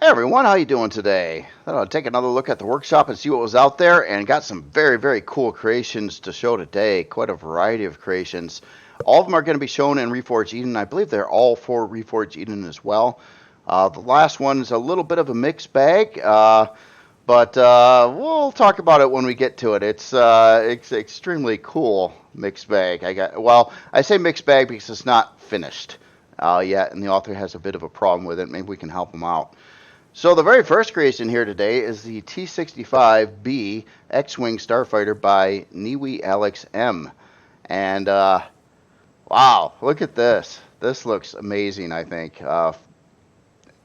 Hey everyone, how you doing today? Thought I'd take another look at the workshop and see what was out there, and got some very cool creations to show today. Quite a variety of creations. All of them are going to be shown in Reforge Eden. I believe they're all for Reforge Eden as well. The last one's a little bit of a mixed bag, but we'll talk about it when we get to it. It's extremely cool mixed bag. I say mixed bag because it's not finished yet, and the author has a bit of a problem with it. Maybe we can help him out. So the very first creation here today is the T-65b X-wing Starfighter by NiWi-AlexM. And wow, look at this. This looks amazing, I think,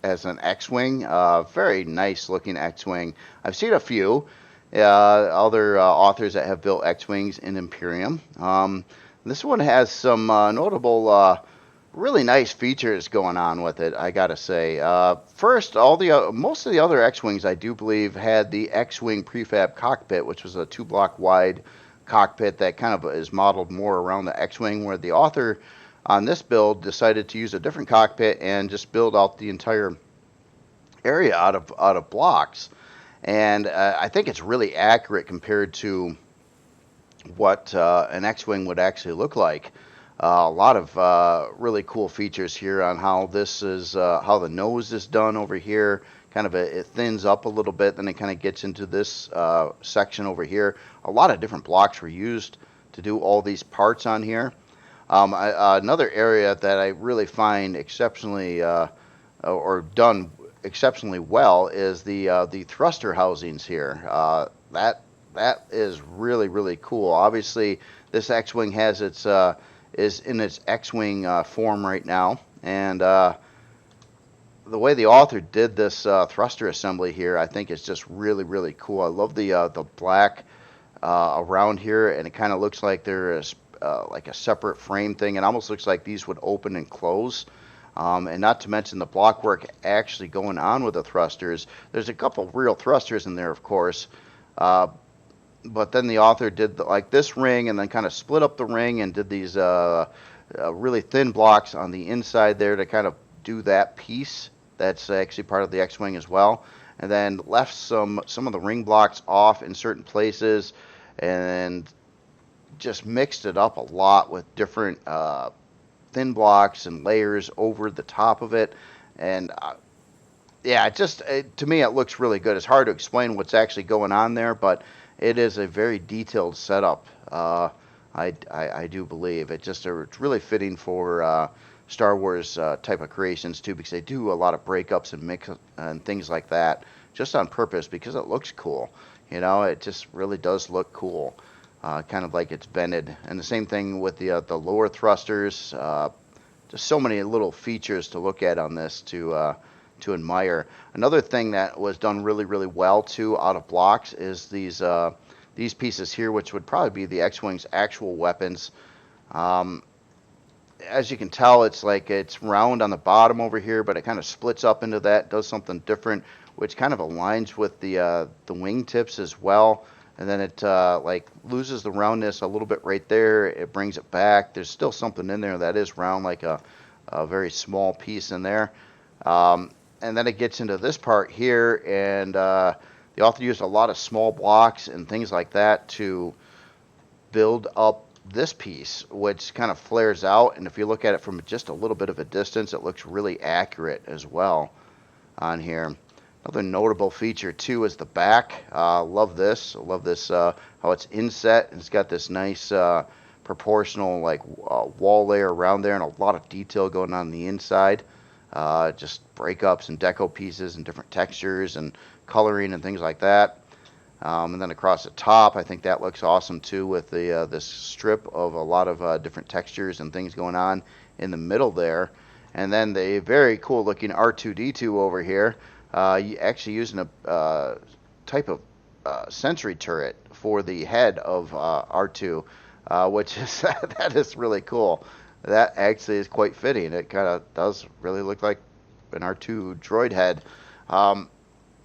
as an X-wing. Very nice looking X-wing. I've seen a few other authors that have built X-wings in Empyrion. This one has some notable really nice features going on with it, I gotta say. First, most of the other X-wings, I do believe, had the X-wing prefab cockpit, which was a 2-block wide cockpit that kind of is modeled more around the X-wing, where the author on this build decided to use a different cockpit and just build out the entire area out of blocks. And I think it's really accurate compared to what an X-wing would actually look like. A lot of really cool features here on how this is, how the nose is done over here. Kind of it thins up a little bit, then it kind of gets into this section over here. A lot of different blocks were used to do all these parts on here. Another area that I really find exceptionally or done exceptionally well is the thruster housings here. That is really cool. Obviously, this X-wing has its is in its X-wing form right now, and the way the author did this thruster assembly here, I think is just really cool. I love the black around here, and it kind of looks like there is like a separate frame thing. It almost looks like these would open and close. And not to mention the block work actually going on with the thrusters. There's a couple real thrusters in there, of course. But then the author did like this ring and then kind of split up the ring and did these really thin blocks on the inside there to kind of do that piece. That's actually part of the X-wing as well. And then left some of the ring blocks off in certain places and just mixed it up a lot with different thin blocks and layers over the top of it. And yeah, to me it looks really good. It's hard to explain what's actually going on there, but it is a very detailed setup. I do believe it's really fitting for Star Wars type of creations too, because they do a lot of breakups and mix and things like that just on purpose because it looks cool. You know, it just really does look cool, kind of like it's bended. And the same thing with the lower thrusters. Just so many little features to look at on this to admire. Another thing that was done really well too out of blocks is these pieces here, which would probably be the X-wing's actual weapons. As you can tell, it's round on the bottom over here, but it kind of splits up into that, does something different, which kind of aligns with the wing tips as well. And then it like loses the roundness a little bit right there. It brings it back. There's still something in there that is round, like a very small piece in there. And then it gets into this part here, and the author used a lot of small blocks and things like that to build up this piece, which kind of flares out. And if you look at it from just a little bit of a distance, it looks really accurate as well on here. Another notable feature too is the back. Love this. I love this how it's inset. It's got this nice proportional like wall layer around there, and a lot of detail going on the inside. Just breakups and deco pieces and different textures and coloring and things like that. And then across the top, I think that looks awesome too, with this strip of a lot of different textures and things going on in the middle there. And then the very cool looking R2-D2 over here, actually using a type of sentry turret for the head of R2, which is that is really cool. That actually is quite fitting. It kind of does really look like an R2 droid head.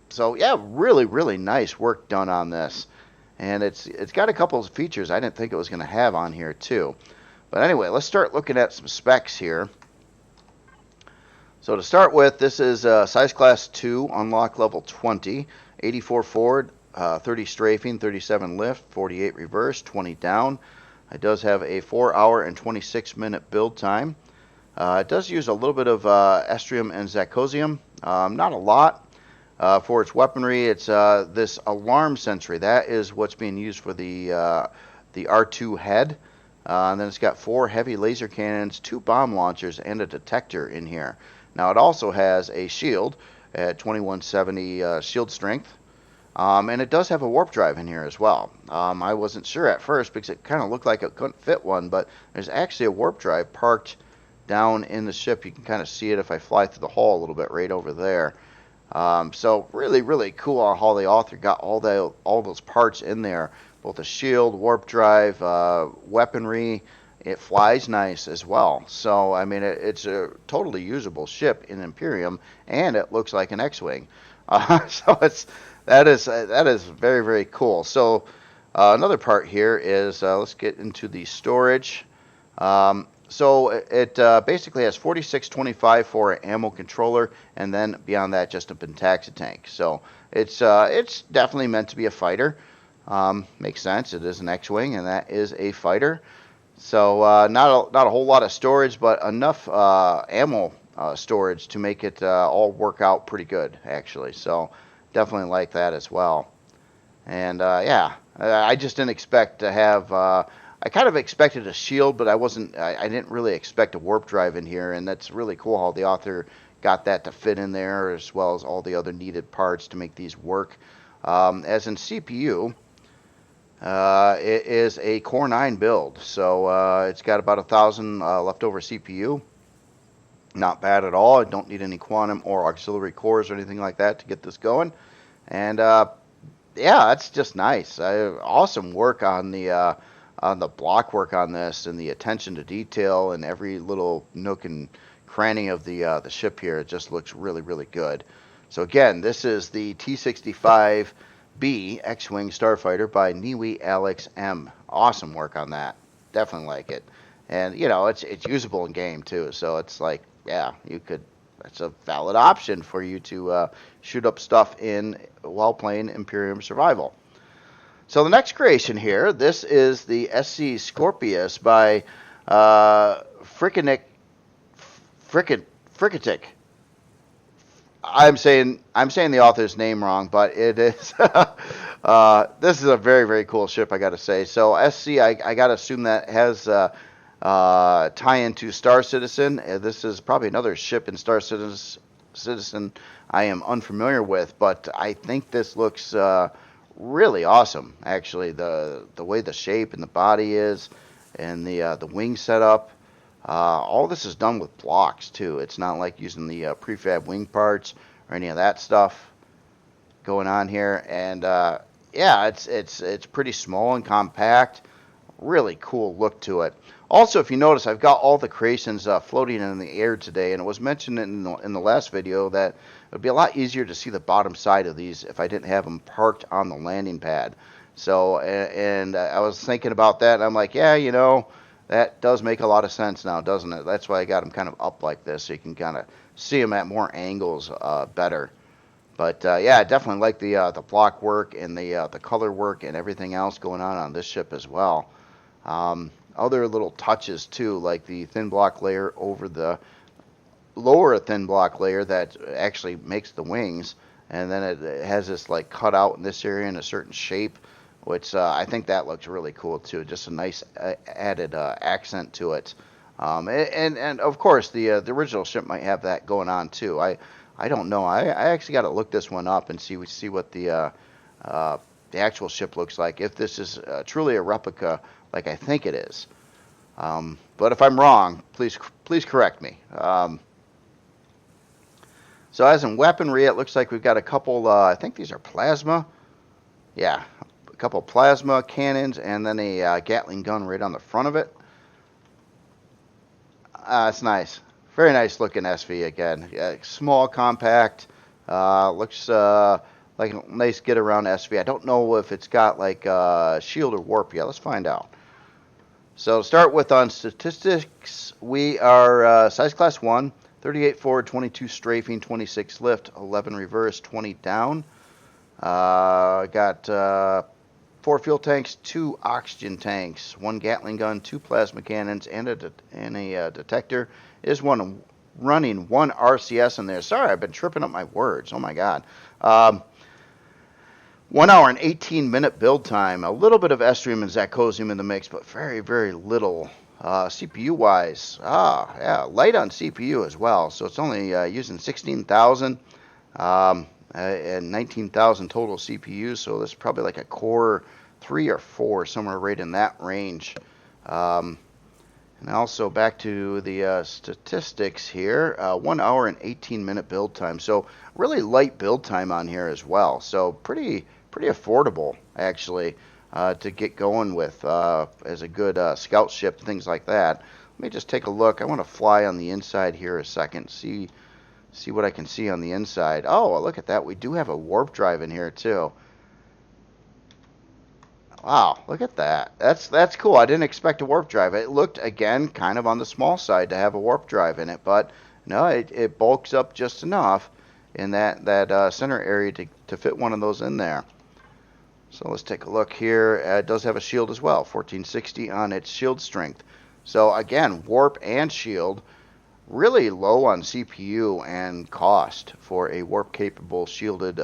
So yeah, really nice work done on this. And it's got a couple of features I didn't think it was going to have on here too. But anyway, let's start looking at some specs here. So to start with, this is size class 2, unlock level 20, 84 forward, 30 strafing, 37 lift, 48 reverse, 20 down. It does have a 4-hour and 26-minute build time. It does use a little bit of estrium and zirconium, not a lot. For its weaponry, it's this alarm sentry. That is what's being used for the R2 head. And then it's got 4 heavy laser cannons, 2 bomb launchers, and a detector in here. Now it also has a shield at 2170 shield strength. And it does have a warp drive in here as well. I wasn't sure at first because it kind of looked like it couldn't fit one, but there's actually a warp drive parked down in the ship. You can kind of see it if I fly through the hull a little bit right over there. So really, really cool how the author got all those parts in there. Both a shield, warp drive, weaponry. It flies nice as well. So, I mean, it's a totally usable ship in Empyrion, and it looks like an X-wing. So that is very, very cool. So another part here is, let's get into the storage. So it basically has 4625 for an ammo controller, and then beyond that, just a Pentaxi tank. So it's definitely meant to be a fighter. Makes sense. It is an X-wing, and that is a fighter. So not a whole lot of storage, but enough ammo storage to make it all work out pretty good, actually. So definitely like that as well. And yeah, I just didn't expect to have. I kind of expected a shield, but I didn't really expect a warp drive in here, and that's really cool how the author got that to fit in there, as well as all the other needed parts to make these work. As in CPU. It is a Core 9 build, so it's got about 1,000 leftover CPU. Not bad at all. I don't need any quantum or auxiliary cores or anything like that to get this going. And yeah, that's just nice. Awesome work on the block work on this, and the attention to detail and every little nook and cranny of the ship here. It just looks really, really good. So again, this is the T-65b X-wing Starfighter by NiWi-AlexM. Awesome work on that. Definitely like it. And you know, it's usable in game too. So it's like, yeah, it's a valid option for you to shoot up stuff in while playing Empyrion Survival. So the next creation here, this is the SC Scorpius by Fricketic. I'm saying the author's name wrong, but it is. This is a very, very cool ship, I got to say. So SC, I got to assume that has tie-in to Star Citizen. This is probably another ship in Star Citizen I am unfamiliar with, but I think this looks really awesome. Actually, the way the shape and the body is, and the wing setup. All this is done with blocks too. It's not like using the prefab wing parts or any of that stuff going on here. And yeah, it's pretty small and compact. Really cool look to it. Also, if you notice, I've got all the creations floating in the air today, and it was mentioned in the last video that it would be a lot easier to see the bottom side of these if I didn't have them parked on the landing pad. So, and I was thinking about that, and I'm like, yeah, you know, that does make a lot of sense now, doesn't it? That's why I got them kind of up like this, so you can kind of see them at more angles better. But yeah, I definitely like the block work and the color work and everything else going on this ship as well. Other little touches too, like the thin block layer over the lower thin block layer that actually makes the wings, and then it has this like cut out in this area in a certain shape, which I think that looks really cool too. Just a nice added accent to it. And of course the original ship might have that going on too. I don't know. I actually got to look this one up and see what the actual ship looks like, if this is truly a replica like I think it is. But if I'm wrong, please correct me. So as in weaponry, it looks like we've got a couple, I think these are plasma. Yeah, a couple plasma cannons and then a Gatling gun right on the front of it. It's nice. Very nice looking SV again. Yeah, small, compact. Looks like a nice get around SV. I don't know if it's got like shield or warp yet. Let's find out. So to start with on statistics, we are size class 1, 38 forward, 22 strafing, 26 lift, 11 reverse, 20 down. Got 4 fuel tanks, 2 oxygen tanks, 1 Gatling gun, 2 plasma cannons, and a detector. Is one running 1 RCS in there. Sorry, I've been tripping up my words. Oh my God. 1 hour and 18-minute build time. A little bit of estrium and zirconium in the mix, but very, very little. CPU-wise, yeah, light on CPU as well. So it's only using 16,000 and 19,000 total CPU. So this is probably like a Core 3 or 4, somewhere right in that range. And also back to the statistics here, 1 hour and 18-minute build time. So really light build time on here as well. So pretty affordable, actually, to get going with as a good scout ship, things like that. Let me just take a look. I want to fly on the inside here a second, see what I can see on the inside. Oh, look at that. We do have a warp drive in here, too. Wow, look at that. That's cool. I didn't expect a warp drive. It looked, again, kind of on the small side to have a warp drive in it, but no, it bulks up just enough in that center area to fit one of those in there. So let's take a look here. It does have a shield as well, 1460 on its shield strength. So again, warp and shield, really low on CPU and cost for a warp-capable shielded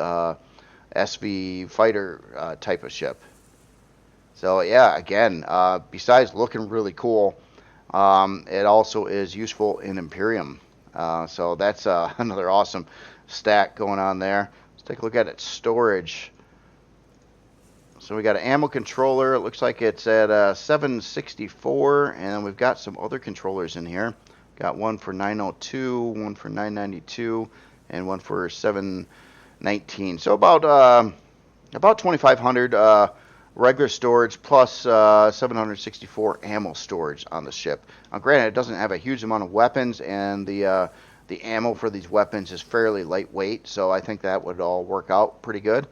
SV fighter type of ship. So yeah, again, besides looking really cool, it also is useful in Empyrion. So that's another awesome stat going on there. Let's take a look at its storage. So we got an ammo controller. It looks like it's at 764, and we've got some other controllers in here. Got one for 902, one for 992, and one for 719. So about 2,500 regular storage plus 764 ammo storage on the ship. Now, granted, it doesn't have a huge amount of weapons, and the ammo for these weapons is fairly lightweight, so I think that would all work out pretty good.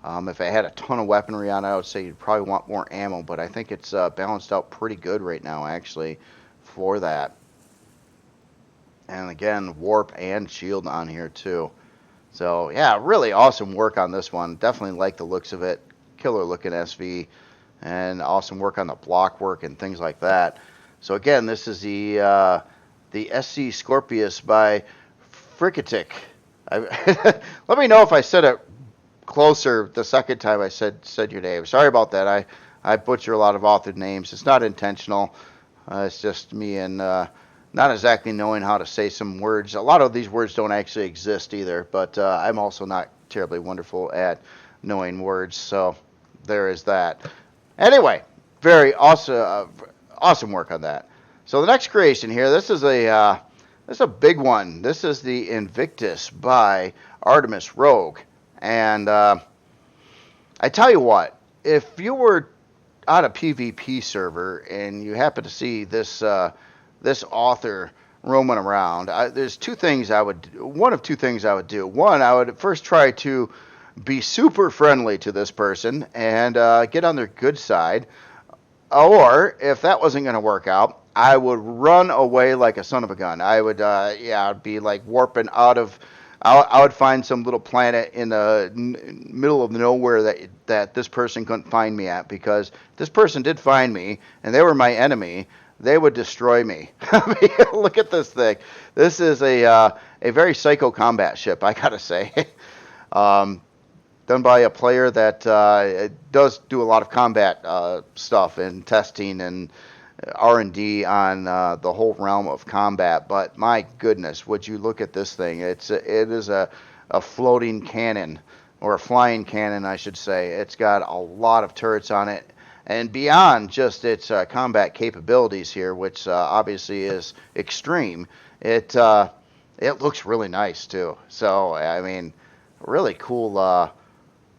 If I had a ton of weaponry on it, I would say you'd probably want more ammo, but I think it's balanced out pretty good right now, actually, for that. And again, warp and shield on here, too. So, yeah, really awesome work on this one. Definitely like the looks of it. Killer looking SV, and awesome work on the block work and things like that. So, again, this is the SC Scorpius by Fricatic. Let me know if I said it closer the second time I said your name. Sorry about that. I butcher a lot of author names. It's not intentional. It's just me and not exactly knowing how to say some words. A lot of these words don't actually exist either, but I'm also not terribly wonderful at knowing words, so there is that. Anyway, very awesome work on that. So the next creation here, this is a big one. This is the Invictus by Artemis Rogue. And I tell you what, if you were on a PvP server and you happen to see this author roaming around, there's one of two things I would do. One, I would first try to be super friendly to this person and get on their good side. Or if that wasn't going to work out, I would run away like a son of a gun. I would, I'd be like warping out of. I would find some little planet in the middle of nowhere that this person couldn't find me at, because this person did find me and they were my enemy. They would destroy me. I mean, look at this thing. This is a very psycho combat ship, I gotta say. Done by a player that does do a lot of combat stuff and testing and R&D on the whole realm of combat. But my goodness, would you look at this thing? It is a floating cannon, or a flying cannon, I should say. It's got a lot of turrets on it. And beyond just its combat capabilities here, which obviously is extreme, it looks really nice too. So, I mean, really cool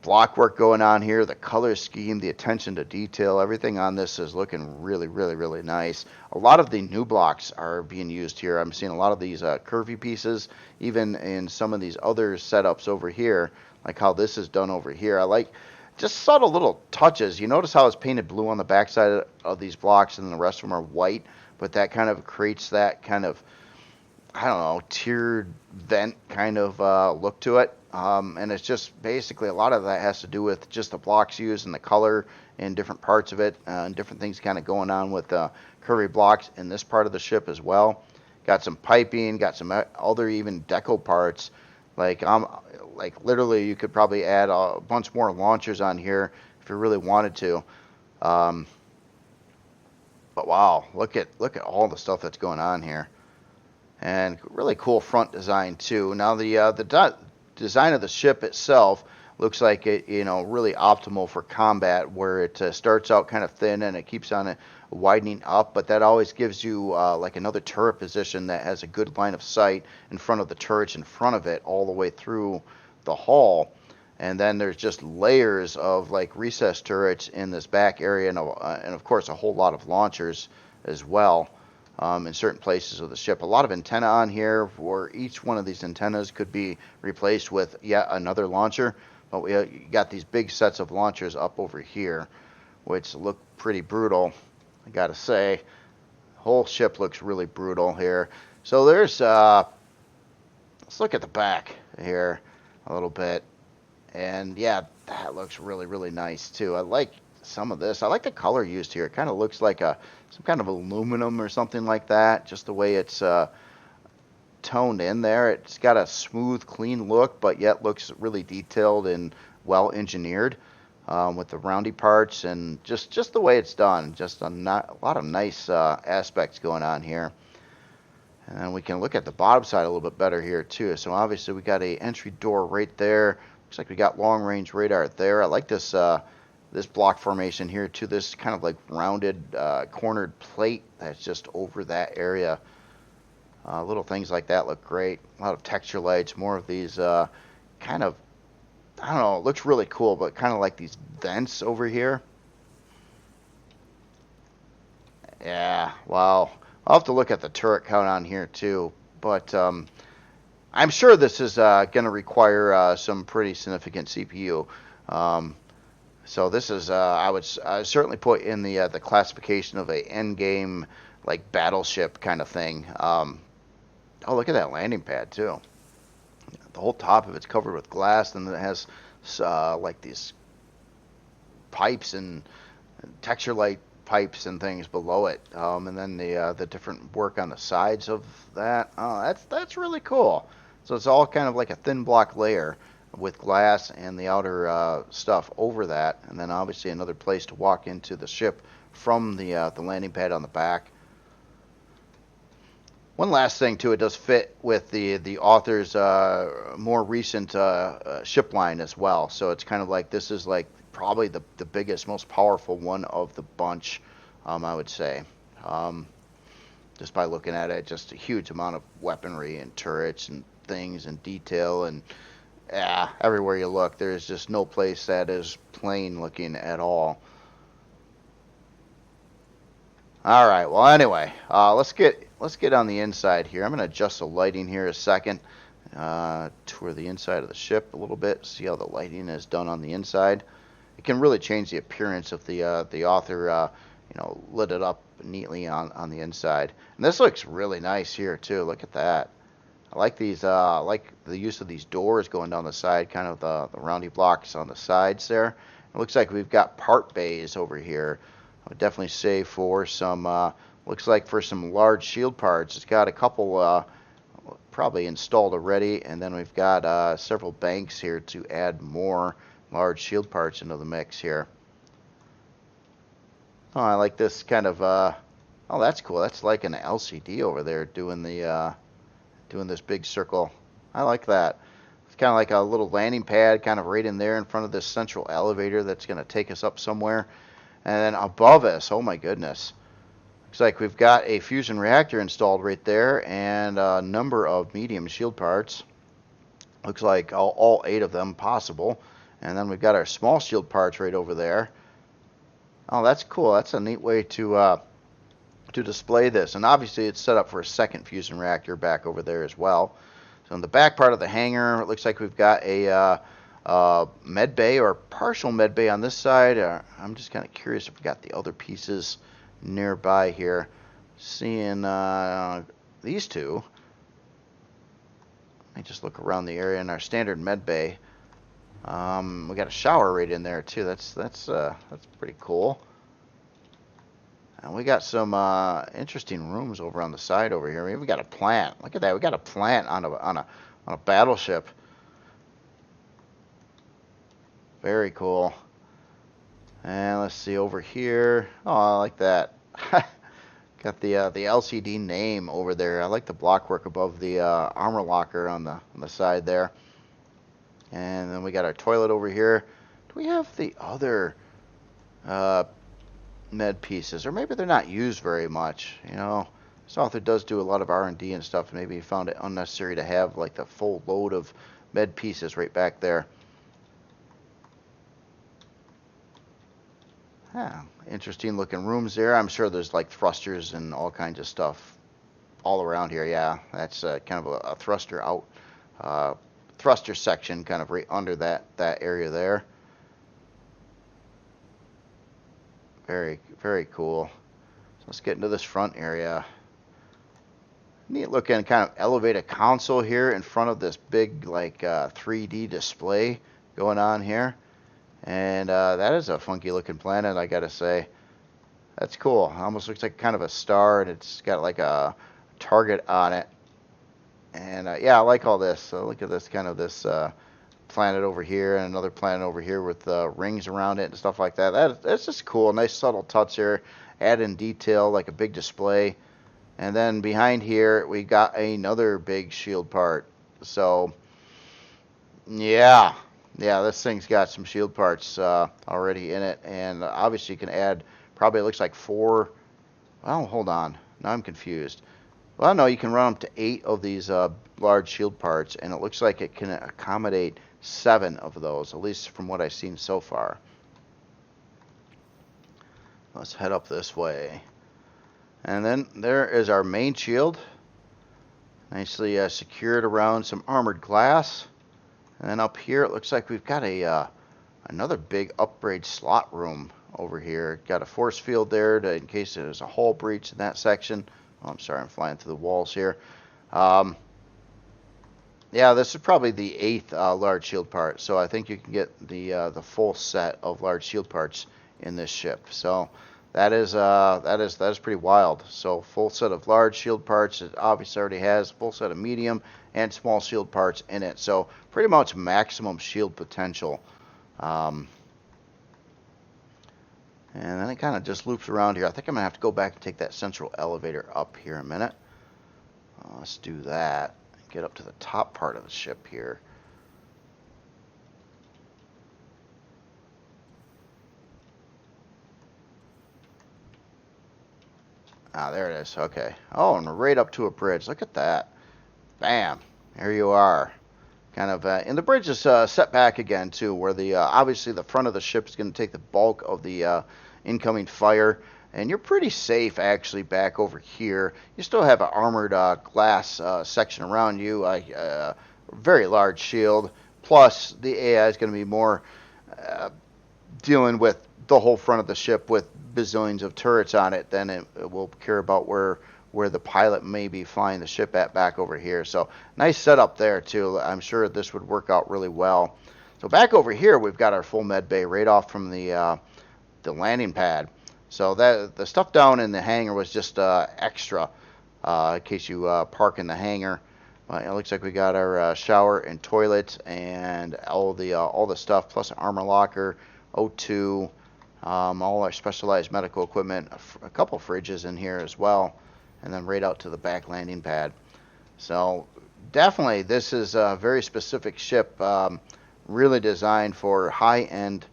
block work going on here. The color scheme, the attention to detail, everything on this is looking really, really, really nice. A lot of the new blocks are being used here. I'm seeing a lot of these curvy pieces, even in some of these other setups over here, like how this is done over here. I like just subtle little touches. You notice how it's painted blue on the backside of these blocks and the rest of them are white, but that kind of creates that kind of, I don't know, tiered vent kind of look to it. And it's just basically a lot of that has to do with just the blocks used and the color in different parts of it, and different things kind of going on with curvy blocks in this part of the ship as well. Got some piping, got some other even deco parts. Like literally, you could probably add a bunch more launchers on here if you really wanted to. Um, but wow, look at all the stuff that's going on here. And really cool front design too. Now the design of the ship itself looks like it, really optimal for combat, where it starts out kind of thin and it keeps on widening up, but that always gives you like another turret position that has a good line of sight in front of the turrets in front of it all the way through the hull. And then there's just layers of like recessed turrets in this back area, and of course a whole lot of launchers as well. In certain places of the ship. A lot of antenna on here, where each one of these antennas could be replaced with yet another launcher. But we got these big sets of launchers up over here, which look pretty brutal, I gotta say. The whole ship looks really brutal here. So there's, let's look at the back here a little bit. And yeah, that looks really, really nice too. I like some of this. I like the color used here. It kind of looks like some kind of aluminum or something like that. Just the way it's toned in there. It's got a smooth, clean look, but yet looks really detailed and well engineered with the roundy parts, and just the way it's done. Just a lot of nice aspects going on here. And then we can look at the bottom side a little bit better here too. So obviously we got a entry door right there. Looks like we got long range radar there. I like this this block formation here too. This kind of like rounded cornered plate that's just over that area. Little things like that look great. A lot of texture lights, more of these kind of, I don't know, it looks really cool, but kind of like these vents over here. Yeah, wow. I'll have to look at the turret count on here too, but I'm sure this is going to require some pretty significant CPU. So this is, I would certainly put in the classification of a endgame like battleship kind of thing. Oh, look at that landing pad too. The whole top of it's covered with glass, and it has like these pipes and texture light pipes and things below it, and then the different work on the sides of that. Oh, that's really cool. So it's all kind of like a thin block layer with glass and the outer stuff over that, and then obviously another place to walk into the ship from the landing pad on the back. One last thing too, it does fit with the author's more recent ship line as well. So it's kind of like this is like probably the biggest, most powerful one of the bunch, I would say. Just by looking at it, just a huge amount of weaponry and turrets and things and detail, and yeah, everywhere you look, there's just no place that is plain looking at all. All right. Well, anyway, let's get on the inside here. I'm going to adjust the lighting here a second. Tour the inside of the ship a little bit. See how the lighting is done on the inside. It can really change the appearance if the author lit it up neatly on the inside. And this looks really nice here too. Look at that. I like these. I like the use of these doors going down the side, kind of the roundy blocks on the sides there. It looks like we've got part bays over here. I would definitely say for some, looks like for some large shield parts. It's got a couple probably installed already, and then we've got several banks here to add more large shield parts into the mix here. Oh, I like this kind of, oh, that's cool. That's like an LCD over there doing this big circle. I like that. It's kind of like a little landing pad kind of right in there in front of this central elevator that's going to take us up somewhere. And then above us, oh my goodness, looks like we've got a fusion reactor installed right there, and a number of medium shield parts. Looks like all 8 of them possible. And then we've got our small shield parts right over there. Oh, that's cool. That's a neat way to display this. And obviously it's set up for a second fusion reactor back over there as well. So in the back part of the hangar, it looks like we've got a med bay or partial med bay on this side. I'm just kind of curious if we got the other pieces nearby here. Seeing these two. I just look around the area in our standard med bay. We got a shower right in there too. That's pretty cool. And we got some interesting rooms over on the side over here. We got a plant. Look at that. We got a plant on a battleship. Very cool. And let's see over here. Oh, I like that. Got the LCD name over there. I like the blockwork above the armor locker on the side there. And then we got our toilet over here. Do we have the other med pieces? Or maybe they're not used very much. You know, this author does do a lot of R&D and stuff. Maybe he found it unnecessary to have like the full load of med pieces right back there. Yeah, interesting looking rooms there. I'm sure there's like thrusters and all kinds of stuff all around here. Yeah, that's kind of a thruster out, thruster section kind of right under that area there. Very, very cool. So let's get into this front area. Neat looking kind of elevated console here in front of this big like 3D display going on here. And that is a funky looking planet, I gotta say. That's cool. Almost looks like kind of a star, and it's got like a target on it. And yeah, I like all this. So look at this kind of this planet over here and another planet over here with rings around it and stuff like that. That's just cool. Nice subtle touch here. Add in detail like a big display. And then behind here we got another big shield part. So yeah, this thing's got some shield parts already in it, and obviously you can add, probably it looks like 4, well, hold on, now I'm confused. Well, no, you can run up to 8 of these large shield parts, and it looks like it can accommodate 7 of those, at least from what I've seen so far. Let's head up this way. And then there is our main shield, nicely secured around some armored glass. And then up here, it looks like we've got another big upgrade slot room over here. Got a force field there in case there's a hull breach in that section. Oh, I'm sorry, I'm flying through the walls here. Yeah, this is probably the 8th large shield part. So I think you can get the full set of large shield parts in this ship. So that is pretty wild. So full set of large shield parts. It obviously already has full set of medium and small shield parts in it. So pretty much maximum shield potential. And then it kind of just loops around here. I think I'm going to have to go back and take that central elevator up here in a minute. Let's do that. Get up to the top part of the ship here. Ah, there it is. Okay. Oh, and we're right up to a bridge. Look at that. Bam. There you are. Kind of, and the bridge is set back again too, where the obviously the front of the ship is going to take the bulk of the incoming fire, and you're pretty safe actually back over here. You still have an armored glass section around you, very large shield. Plus, the AI is going to be more dealing with the whole front of the ship with bazillions of turrets on it than it will care about where the pilot may be flying the ship at back over here. So nice setup there too. I'm sure this would work out really well. So back over here we've got our full med bay right off from the landing pad. So that the stuff down in the hangar was just extra in case you park in the hangar. It looks like we got our shower and toilet and all the stuff, plus an armor locker, O2, all our specialized medical equipment, a couple fridges in here as well, and then right out to the back landing pad. So definitely this is a very specific ship, really designed for high-end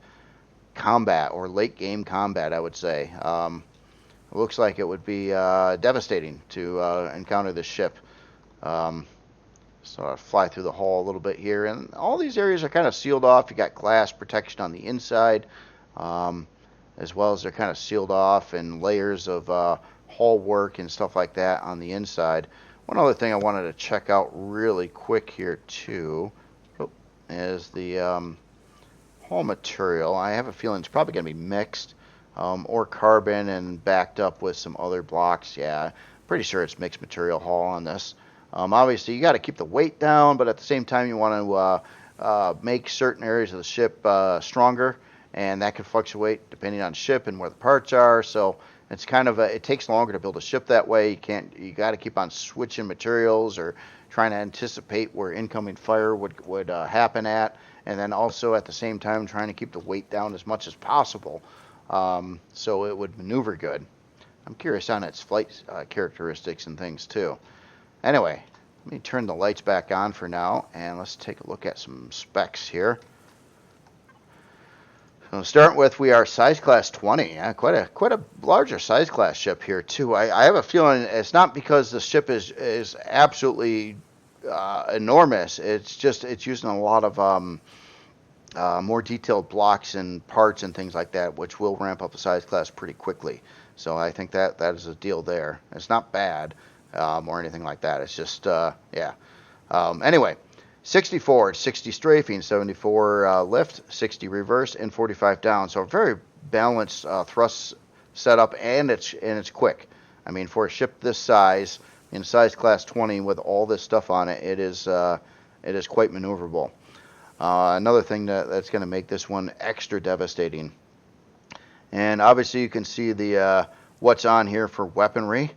combat or late game combat, I would say. It looks like it would be devastating to encounter this ship. So I fly through the hull a little bit here, and all these areas are kind of sealed off. You got glass protection on the inside, as well as they're kind of sealed off, and layers of hull work and stuff like that on the inside. One other thing I wanted to check out really quick here too is the hull material. I have a feeling it's probably going to be mixed or carbon and backed up with some other blocks. Yeah, pretty sure it's mixed material hull on this. Obviously, you got to keep the weight down, but at the same time, you want to make certain areas of the ship stronger, and that could fluctuate depending on ship and where the parts are. So it's kind of it takes longer to build a ship that way. You got to keep on switching materials or trying to anticipate where incoming fire would happen at, and then also at the same time trying to keep the weight down as much as possible, so it would maneuver good. I'm curious on its flight characteristics and things too. Anyway, let me turn the lights back on for now, and let's take a look at some specs here. So starting with, we are size class 20. Yeah, quite a larger size class ship here too. I have a feeling it's not because the ship is absolutely enormous. It's just it's using a lot of more detailed blocks and parts and things like that, which will ramp up the size class pretty quickly. So I think that is a deal there. It's not bad. Or anything like that. It's just, yeah. Anyway, 60 forward, 60 strafing, 74 lift, 60 reverse, and 45 down. So a very balanced thrust setup, and it's quick. I mean, for a ship this size, in size class 20 with all this stuff on it, it is quite maneuverable. Another thing that's going to make this one extra devastating. And obviously you can see the what's on here for weaponry.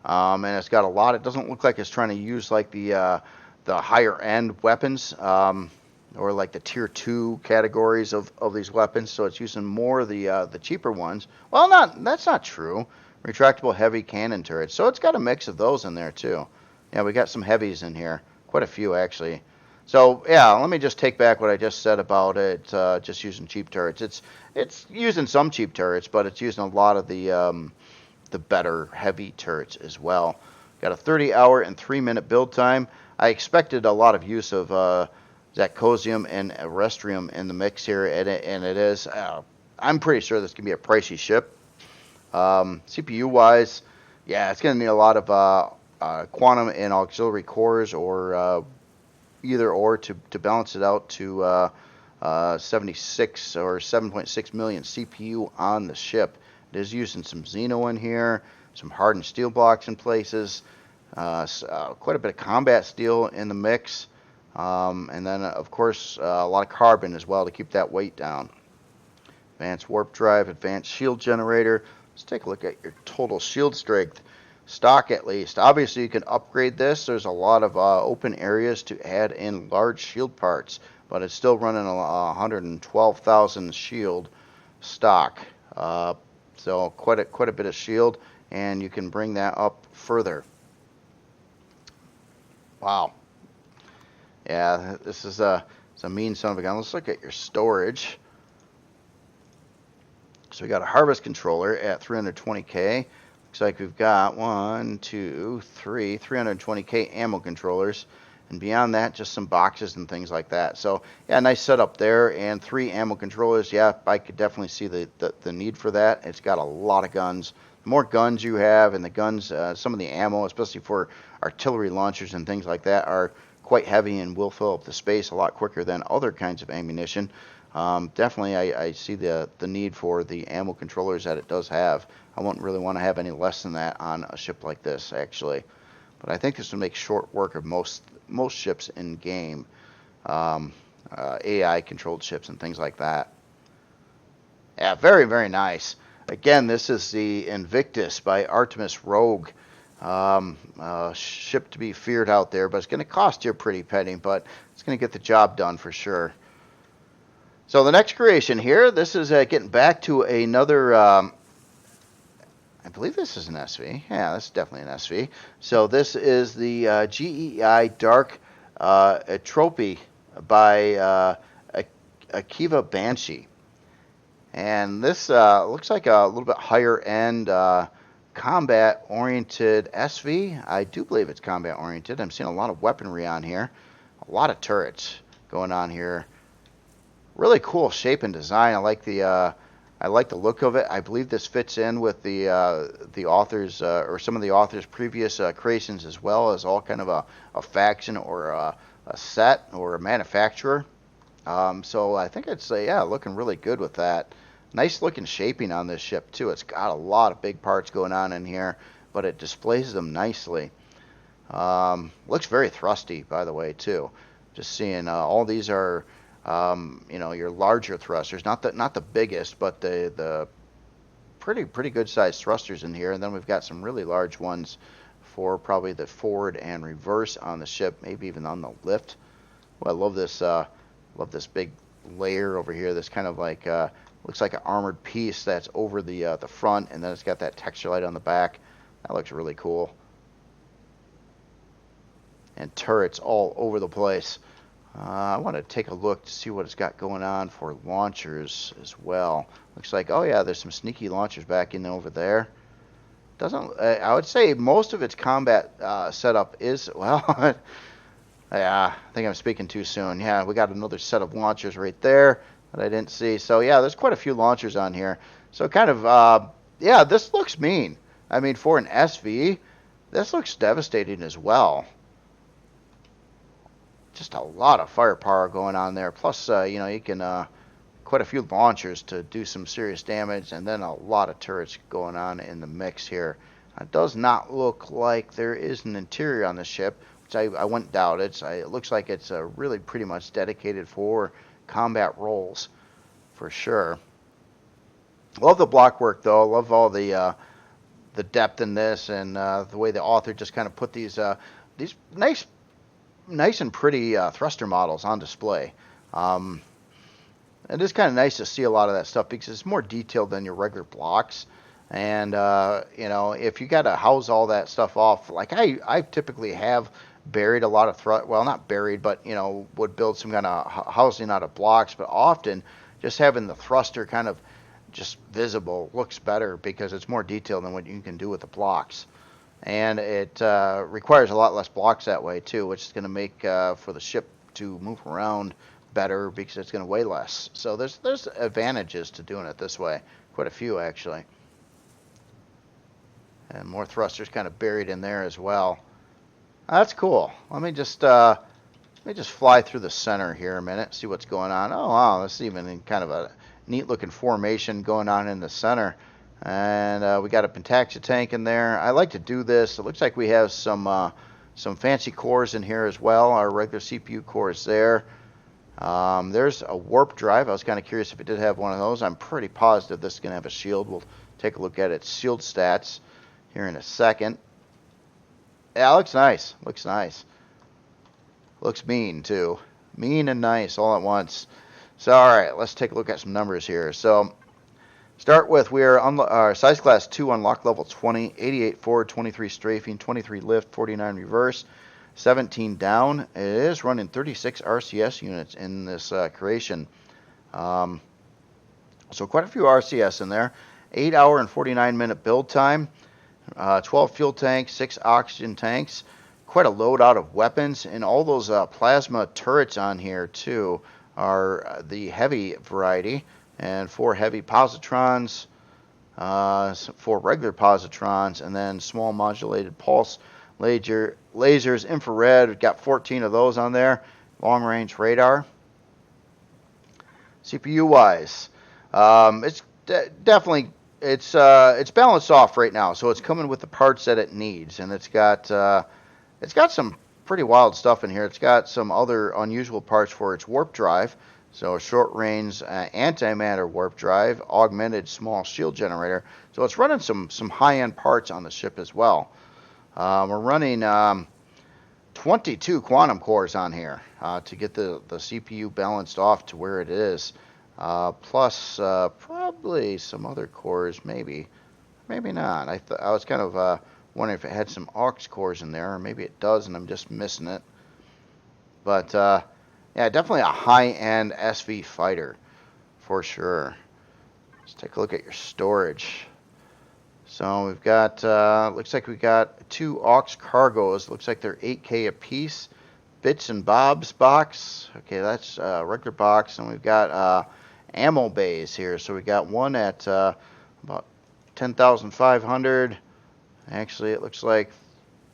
And it's got a lot. It doesn't look like it's trying to use like the higher end weapons, or like the tier 2 categories of these weapons. So it's using more of the cheaper ones. Well, that's not true. Retractable heavy cannon turrets. So it's got a mix of those in there too. Yeah, we got some heavies in here. Quite a few actually. So yeah, let me just take back what I just said about it. Just using cheap turrets. It's using some cheap turrets, but it's using a lot of the better heavy turrets as well. Got a 30-hour and 3-minute build time. I expected a lot of use of Zacosium and Erestrium in the mix here, and it is. I'm pretty sure this can be a pricey ship. CPU-wise, yeah, it's going to need a lot of quantum and auxiliary cores, or either or to balance it out to 76 or 7.6 million CPU on the ship. It is using some Xeno in here, some hardened steel blocks in places, quite a bit of combat steel in the mix, and then of course a lot of carbon as well to keep that weight down. Advanced warp drive, advanced shield generator. Let's take a look at your total shield strength. Stock at least. Obviously you can upgrade this. There's a lot of open areas to add in large shield parts, but it's still running a 112,000 shield stock. So quite a bit of shield, and you can bring that up further. Wow. Yeah, this is a mean son of a gun. Let's look at your storage. So we got a harvest controller at 320K. Looks like we've got 320K ammo controllers. And beyond that, just some boxes and things like that. So, yeah, nice setup there. And 3 ammo controllers. Yeah, I could definitely see the need for that. It's got a lot of guns. The more guns you have, and the guns, some of the ammo, especially for artillery launchers and things like that, are quite heavy and will fill up the space a lot quicker than other kinds of ammunition. Definitely, I see the need for the ammo controllers that it does have. I wouldn't really want to have any less than that on a ship like this, actually. But I think this would make short work of most ships in game, AI controlled ships and things like that. Yeah, very, very nice. Again, this is the Invictus by Artemis Rogue. Ship to be feared out there, but it's going to cost you a pretty penny, but it's going to get the job done for sure. So the next creation here, this is getting back to another, I believe this is an SV. Yeah, this is definitely an SV. So this is the GEI Dark Atrophy by Akiva Banshee. And this looks like a little bit higher end combat-oriented SV. I do believe it's combat-oriented. I'm seeing a lot of weaponry on here. A lot of turrets going on here. Really cool shape and design. I like the look of it. I believe this fits in with the authors or some of the authors' previous creations, as well as all kind of a faction or a set or a manufacturer. So I think it's looking really good with that. Nice looking shaping on this ship too. It's got a lot of big parts going on in here, but it displays them nicely. Looks very thrusty, by the way, too. Just seeing all these are, you know, your larger thrusters, not the biggest, but the pretty good sized thrusters in here. And then we've got some really large ones for probably the forward and reverse on the ship, maybe even on the lift. Well, I love this big layer over here. This kind of like looks like an armored piece that's over the front, and then it's got that texture light on the back. That looks really cool. And turrets all over the place. I want to take a look to see what it's got going on for launchers as well. Looks like, oh yeah, there's some sneaky launchers back in over there. Doesn't, I would say most of its combat setup is, well, yeah, I think I'm speaking too soon. Yeah, we got another set of launchers right there that I didn't see. So yeah, there's quite a few launchers on here. So kind of, yeah, this looks mean. I mean, for an SV, this looks devastating as well. Just a lot of firepower going on there. Plus, you know, you can quite a few launchers to do some serious damage, and then a lot of turrets going on in the mix here. It does not look like there is an interior on the ship, which I wouldn't doubt. It looks like it's really pretty much dedicated for combat roles, for sure. Love the block work though. Love all the depth in this, and the way the author just kind of put these nice and pretty thruster models on display. It is kind of nice to see a lot of that stuff because it's more detailed than your regular blocks. And, you know, if you got to house all that stuff off, like I typically have buried a lot of well, not buried, but, you know, would build some kind of housing out of blocks. But often just having the thruster kind of just visible looks better because it's more detailed than what you can do with the blocks. And it requires a lot less blocks that way too, which is going to make for the ship to move around better because it's going to weigh less. So there's advantages to doing it this way, quite a few actually. And more thrusters kind of buried in there as well. That's cool. Let me just fly through the center here a minute, see what's going on. Oh wow, this is even in kind of a neat looking formation going on in the center. And we got a Pentaxia tank in there. I like to do this. It looks like we have some fancy cores in here as well. Our regular CPU cores there. There's a warp drive. I was kind of curious if it did have one of those. I'm pretty positive this is going to have a shield. We'll take a look at its shield stats here in a second. Yeah, it looks nice. Looks nice. Looks mean, too. Mean and nice all at once. So, all right, let's take a look at some numbers here. So, start with, we are size class 2 unlock level 20, 88 forward, 23 strafing, 23 lift, 49 reverse, 17 down. It is running 36 RCS units in this creation. So quite a few RCS in there. 8 hour and 49 minute build time. 12 fuel tanks, 6 oxygen tanks. Quite a load out of weapons. And all those plasma turrets on here too are the heavy variety. And 4 heavy positrons, 4 regular positrons, and then small modulated pulse lasers, infrared. We've got 14 of those on there. Long range radar. CPU wise, it's definitely it's balanced off right now, so it's coming with the parts that it needs, and it's got some pretty wild stuff in here. It's got some other unusual parts for its warp drive. So a short-range antimatter warp drive, augmented small shield generator. So it's running some high-end parts on the ship as well. We're running 22 quantum cores on here to get the CPU balanced off to where it is. Plus probably some other cores, maybe not. I was kind of wondering if it had some aux cores in there, or maybe it does, and I'm just missing it. But yeah, definitely a high-end SV fighter, for sure. Let's take a look at your storage. So we've got, looks like we got 2 aux cargos. Looks like they're 8K a piece. Bits and bobs box. Okay, that's a regular box. And we've got ammo bays here. So we got one at about 10,500. Actually, it looks like,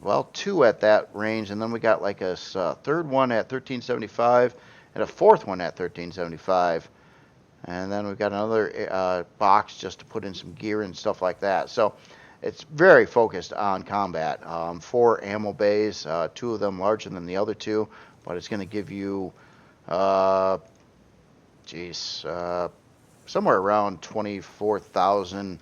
well, 2 at that range, and then we got like a third one at 1375 and a fourth one at 1375. And then we've got another box just to put in some gear and stuff like that. So it's very focused on combat. 4 ammo bays, 2 of them larger than the other 2, but it's going to give you, somewhere around 24,000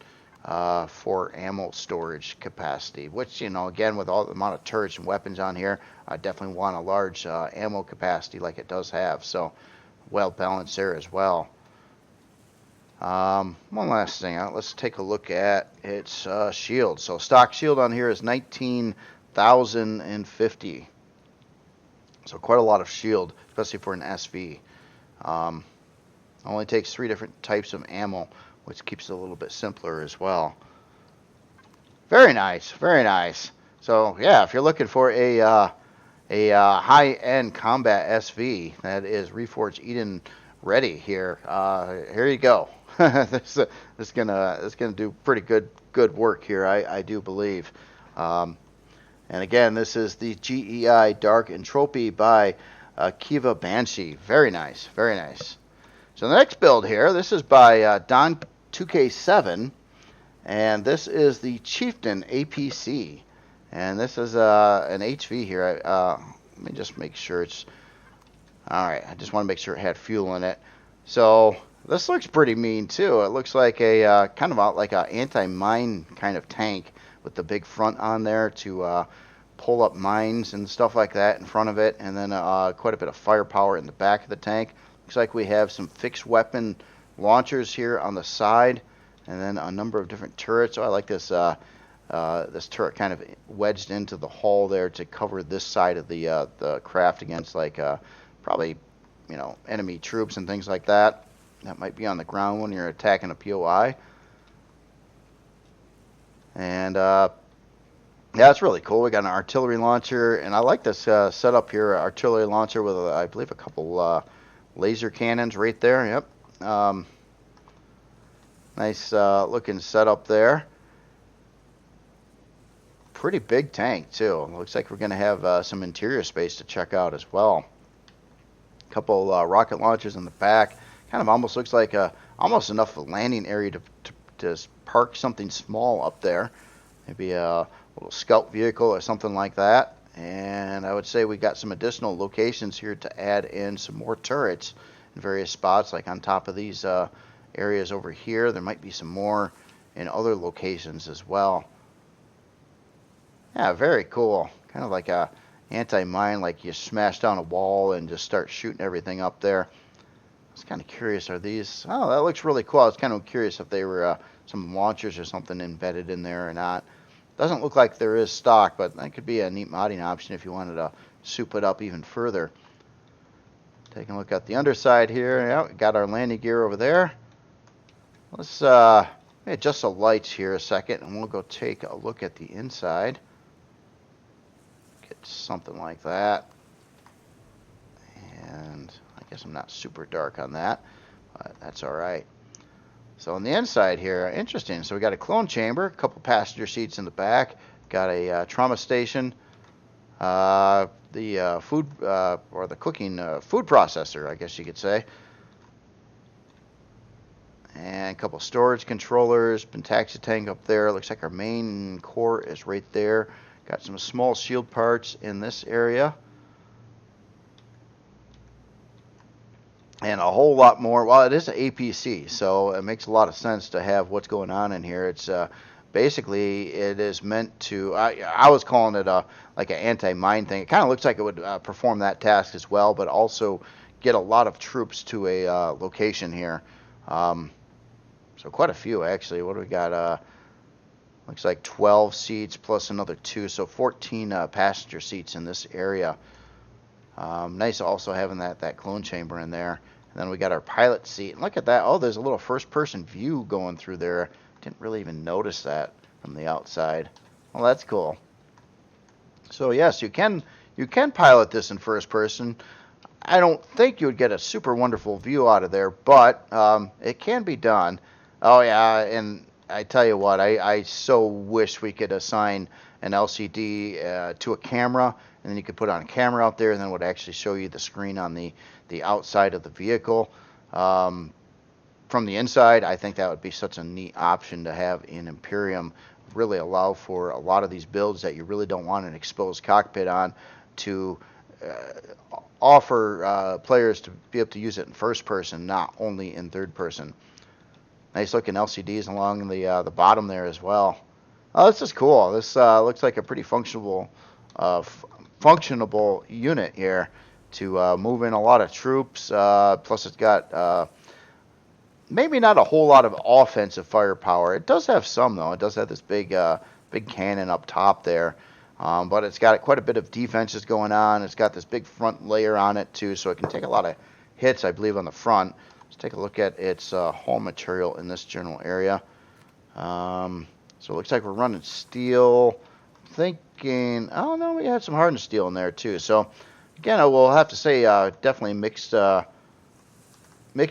for ammo storage capacity, which, again, with all the amount of turrets and weapons on here, I definitely want a large ammo capacity like it does have. So well balanced there as well. One last thing, let's take a look at its shield. So stock shield on here is 19,050. So quite a lot of shield, especially for an SV. Only takes 3 different types of ammo, which keeps it a little bit simpler as well. Very nice, very nice. So yeah, if you're looking for a high-end combat SV that is Reforged Eden ready here, here you go. This gonna do pretty good work here, I do believe. And again, this is the GEI Dark Entropy by Kiva Banshee. Very nice, very nice. So the next build here, this is by Don 2K7, and this is the Chieftain APC, and this is an HV here. Let me just make sure it's all right. I just want to make sure it had fuel in it. So this looks pretty mean too. It looks like a kind of like an anti-mine kind of tank with the big front on there to pull up mines and stuff like that in front of it, and then quite a bit of firepower in the back of the tank. Looks like we have some fixed weapon launchers here on the side, and then a number of different turrets. Oh, I like this this turret kind of wedged into the hull there to cover this side of the craft against like probably enemy troops and things like that. That might be on the ground when you're attacking a POI. And yeah, it's really cool. We got an artillery launcher, and I like this setup here. Artillery launcher with I believe a couple laser cannons right there. Yep. Nice looking setup there. Pretty big tank too. Looks like we're going to have some interior space to check out as well. A couple rocket launchers in the back. Kind of almost looks like almost enough landing area to park something small up there. Maybe a little scout vehicle or something like that. And I would say we got some additional locations here to add in some more turrets in various spots, like on top of these areas over here. There might be some more in other locations as well. Yeah, very cool. Kind of like a anti-mine, like you smash down a wall and just start shooting everything up there. I was kind of curious, are these... Oh, that looks really cool. I was kind of curious if they were some launchers or something embedded in there or not. Doesn't look like there is stock, but that could be a neat modding option if you wanted to soup it up even further. Taking a look at the underside here. Yeah, we got our landing gear over there. Let's adjust the lights here a second, and we'll go take a look at the inside. Get something like that. And I guess I'm not super dark on that, but that's all right. So on the inside here, interesting. So we got a clone chamber, a couple passenger seats in the back, got a trauma station, the food or the cooking food processor, I guess you could say, and a couple storage controllers, Pentaxi tank up there. Looks like our main core is right there. Got some small shield parts in this area. And a whole lot more. Well, it is an APC, so it makes a lot of sense to have what's going on in here. It's basically, it is meant to, I was calling it like an anti-mine thing. It kind of looks like it would perform that task as well, but also get a lot of troops to a location here. So quite a few, actually. What do we got? Looks like 12 seats plus another 2, so 14 passenger seats in this area. Nice also having that clone chamber in there. And then we got our pilot seat. And look at that. Oh, there's a little first-person view going through there. Didn't really even notice that from the outside. Well, that's cool. So yes, you can pilot this in first person. I don't think you would get a super wonderful view out of there, but it can be done. Oh yeah, and I tell you what, I so wish we could assign an LCD to a camera, and then you could put on a camera out there, and then it would actually show you the screen on the outside of the vehicle. From the inside, I think that would be such a neat option to have in Empyrion really allow for a lot of these builds that you really don't want an exposed cockpit on to offer players to be able to use it in first person, not only in third person. Nice looking LCDs along the bottom there as well. Oh, this is cool. This looks like a pretty functionable unit here to move in a lot of troops. Plus, it's got maybe not a whole lot of offensive firepower. It does have some, though. It does have this big cannon up top there. But it's got quite a bit of defenses going on. It's got this big front layer on it, too, so it can take a lot of hits, I believe, on the front. Let's take a look at its hull material in this general area. So it looks like we're running steel. Thinking, oh no, we had some hardened steel in there too. So again, I will have to say, definitely mixed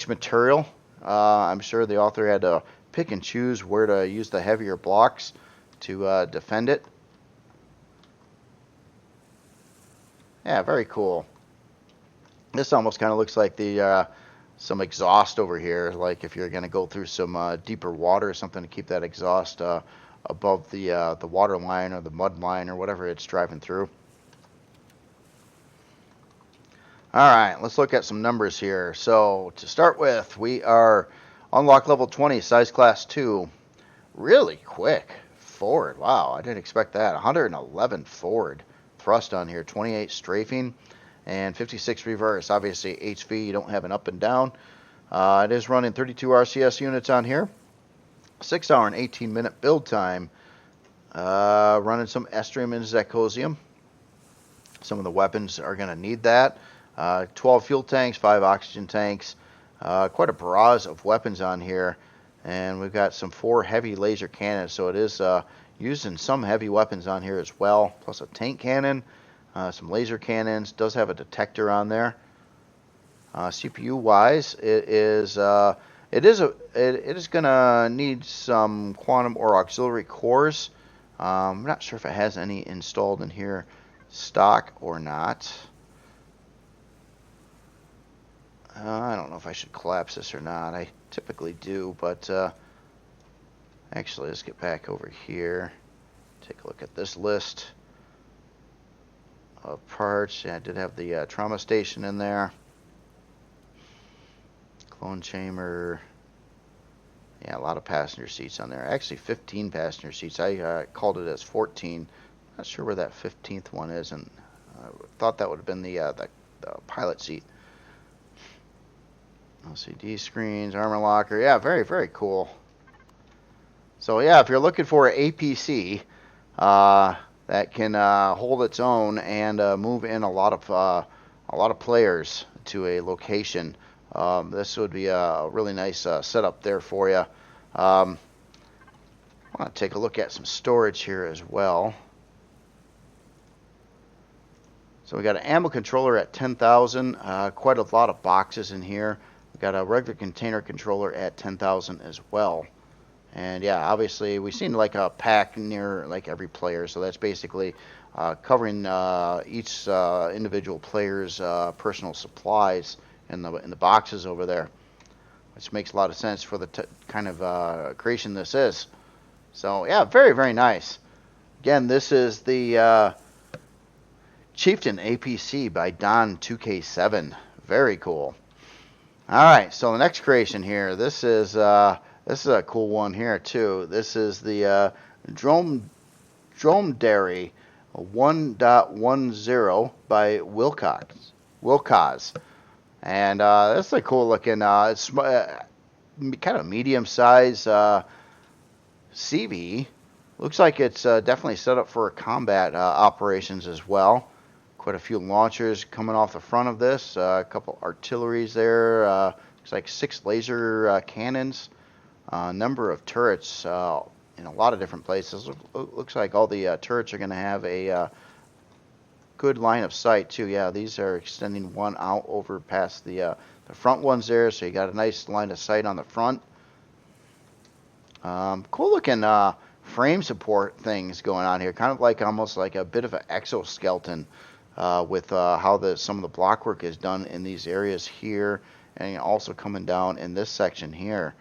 material. I'm sure the author had to pick and choose where to use the heavier blocks to defend it. Yeah, very cool. This almost kind of looks like the some exhaust over here, like if you're going to go through some deeper water or something, to keep that exhaust above the water line or the mud line or whatever it's driving through. All right, let's look at some numbers here. So to start with, we are unlock level 20, size class 2. Really quick forward. Wow, I didn't expect that. 111 forward thrust on here, 28 strafing, and 56 reverse. Obviously, HV, you don't have an up and down. It is running 32 RCS units on here. 6 hour and 18 minute build time. Running some Estrium and Zecosium. Some of the weapons are going to need that. 12 fuel tanks, 5 oxygen tanks. Quite a barrage of weapons on here. And we've got some 4 heavy laser cannons. So it is using some heavy weapons on here as well. Plus a tank cannon. Some laser cannons. Does have a detector on there. CPU wise, it is gonna need some quantum or auxiliary cores. I'm not sure if it has any installed in here stock or not. I don't know if I should collapse this or not. I typically do, but actually, let's get back over here. Take a look at this list of parts. Yeah, I did have the trauma station in there. Clone chamber. Yeah, a lot of passenger seats on there. Actually, 15 passenger seats. I called it as 14. Not sure where that 15th one is, and I thought that would have been the pilot seat. LCD screens, armor locker. Yeah, very, very cool. So yeah, if you're looking for an APC that can hold its own and move in a lot of players to a location, this would be a really nice setup there for you. I want to take a look at some storage here as well. So we got an ammo controller at 10,000. Quite a lot of boxes in here. We got a regular container controller at 10,000 as well. And yeah, obviously we've seen like a pack near like every player. So that's basically covering each individual player's personal supplies in the boxes over there, which makes a lot of sense for the kind of creation this is. So yeah, very, very nice. Again, this is the Chieftain APC by Don 2K7. Very cool. All right, so the next creation here, this is a cool one here too. This is the Dromedary 1.10 by Wilcox. And this is a cool looking, it's kind of medium size CV. Looks like it's definitely set up for combat operations as well. Quite a few launchers coming off the front of this. A couple artilleries there. Looks like 6 laser cannons. A number of turrets in a lot of different places. Looks like all the turrets are going to have a good line of sight too. Yeah, these are extending one out over past the front ones there. So you got a nice line of sight on the front. Cool looking frame support things going on here. Kind of like almost like a bit of an exoskeleton. With how some of the block work is done in these areas here, and also coming down in this section here,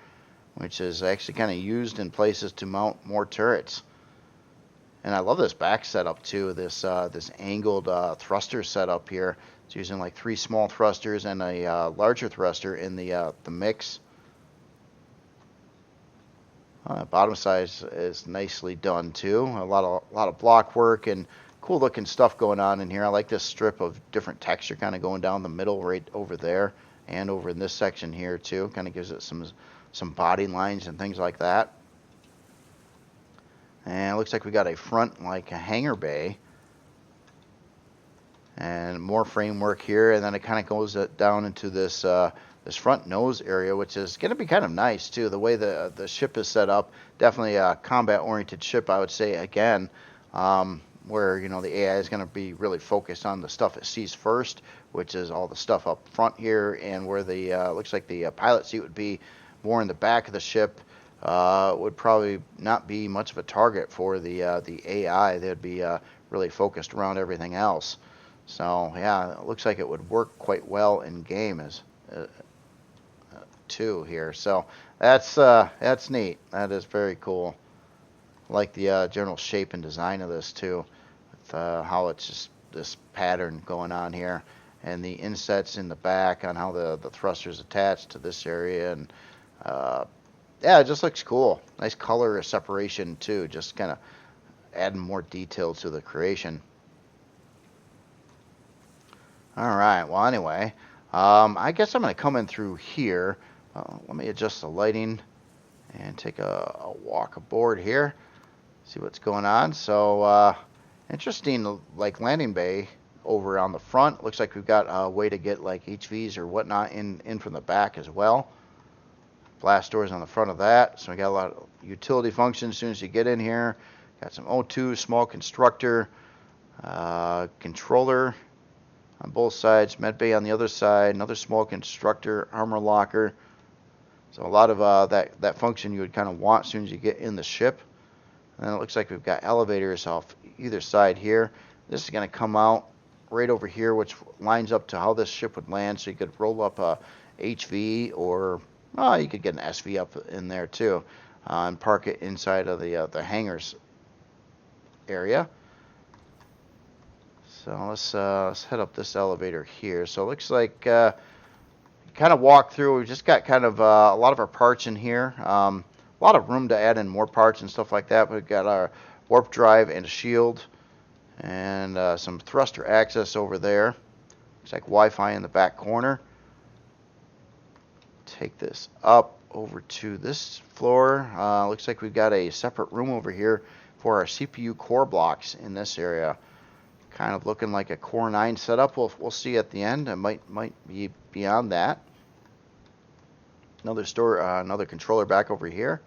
which is actually kind of used in places to mount more turrets. And I love this back setup too. This angled thruster setup here. It's using like 3 small thrusters and a larger thruster in the mix. Bottom side is nicely done too. A lot of block work and cool looking stuff going on in here. I like this strip of different texture kind of going down the middle right over there and over in this section here too. Kind of gives it some body lines and things like that. And it looks like we got a front like a hangar bay and more framework here, and then it kind of goes down into this this front nose area, which is going to be kind of nice too. The way the ship is set up, definitely a combat-oriented ship, I would say again, where the AI is going to be really focused on the stuff it sees first, which is all the stuff up front here, and where the looks like the pilot seat would be more in the back of the ship. Would probably not be much of a target for the AI. They'd be really focused around everything else. So yeah, it looks like it would work quite well in game as too here. So that's neat. That is very cool. I like the general shape and design of this too, with how it's just this pattern going on here, and the insets in the back on how the thrusters attached to this area, and yeah, it just looks cool. Nice color separation too, just kind of adding more detail to the creation. All right, well anyway, I guess I'm going to come in through here. Let me adjust the lighting and take a walk aboard here, see what's going on. So interesting, like landing bay over on the front. Looks like we've got a way to get like HVs or whatnot in from the back as well. Blast doors on the front of that, so we got a lot of utility functions as soon as you get in here. Got some O2, small constructor, controller on both sides, med bay on the other side, another small constructor, armor locker. So a lot of that function you would kind of want as soon as you get in the ship. And then it looks like we've got elevators off either side here. This is going to come out right over here, which lines up to how this ship would land. So you could roll up a HV, or you could get an SV up in there too, and park it inside of the hangars area. So let's head up this elevator here. So it looks like kind of walk through. We've just got kind of a lot of our parts in here. A lot of room to add in more parts and stuff like that. We've got our warp drive and a shield, and some thruster access over there. Looks like Wi-Fi in the back corner. Take this up over to this floor. Looks like we've got a separate room over here for our CPU core blocks in this area. Kind of looking like a Core 9 setup. We'll see at the end. It might be beyond that. Another controller back over here.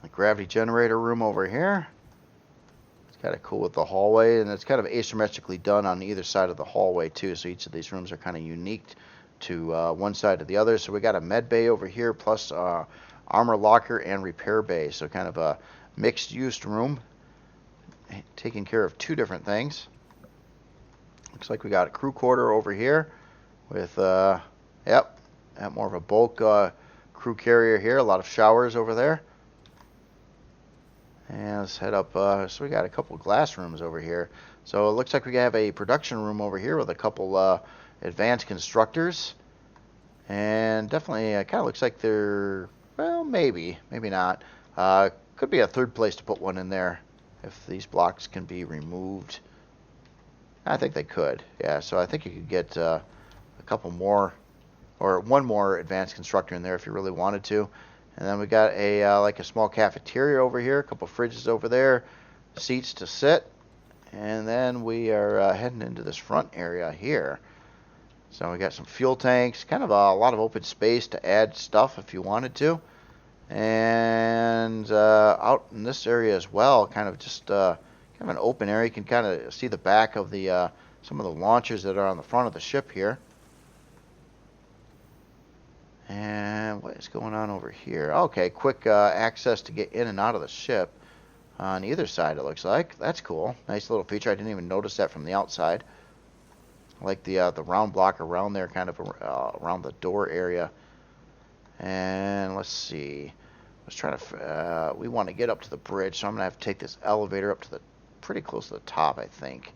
A gravity generator room over here. It's kind of cool with the hallway, and it's kind of asymmetrically done on either side of the hallway too. So each of these rooms are kind of unique to one side or the other. So we got a med bay over here, plus armor locker and repair bay. So kind of a mixed use room, taking care of 2 different things. Looks like we got a crew quarter over here with more of a bulk crew carrier here. A lot of showers over there. And let's head up. So we got a couple glass rooms over here. So it looks like we have a production room over here with a couple advanced constructors, and definitely kind of looks like they're, well, maybe not. Could be a third place to put one in there if these blocks can be removed. I think they could. Yeah, so I think you could get a couple more, or one more advanced constructor in there if you really wanted to. And then we got a like a small cafeteria over here, a couple fridges over there, seats to sit, and then we are heading into this front area here. So we got some fuel tanks, kind of a lot of open space to add stuff if you wanted to. And out in this area as well, kind of just kind of an open area. You can kind of see the back of the some of the launchers that are on the front of the ship here. And what is going on over here? Okay, quick access to get in and out of the ship on either side, it looks like. That's cool. Nice little feature. I didn't even notice that from the outside. I like the round block around there, kind of around the door area. And let's see. Let's try to, we want to get up to the bridge, so I'm going to have to take this elevator up to the, pretty close to the top, I think.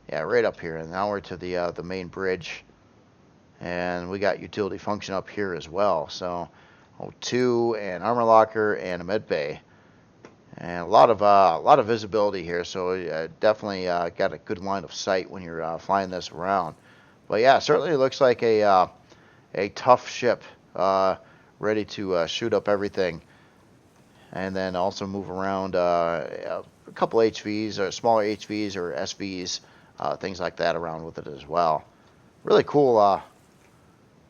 Yeah, right up here. And now we're to the main bridge. And we got utility function up here as well. So, O2 and armor locker and a med bay. And a lot of visibility here, so definitely got a good line of sight when you're flying this around. But yeah, certainly it looks like a tough ship, ready to shoot up everything, and then also move around a couple HVs or smaller HVs or SVs, things like that around with it as well. Really cool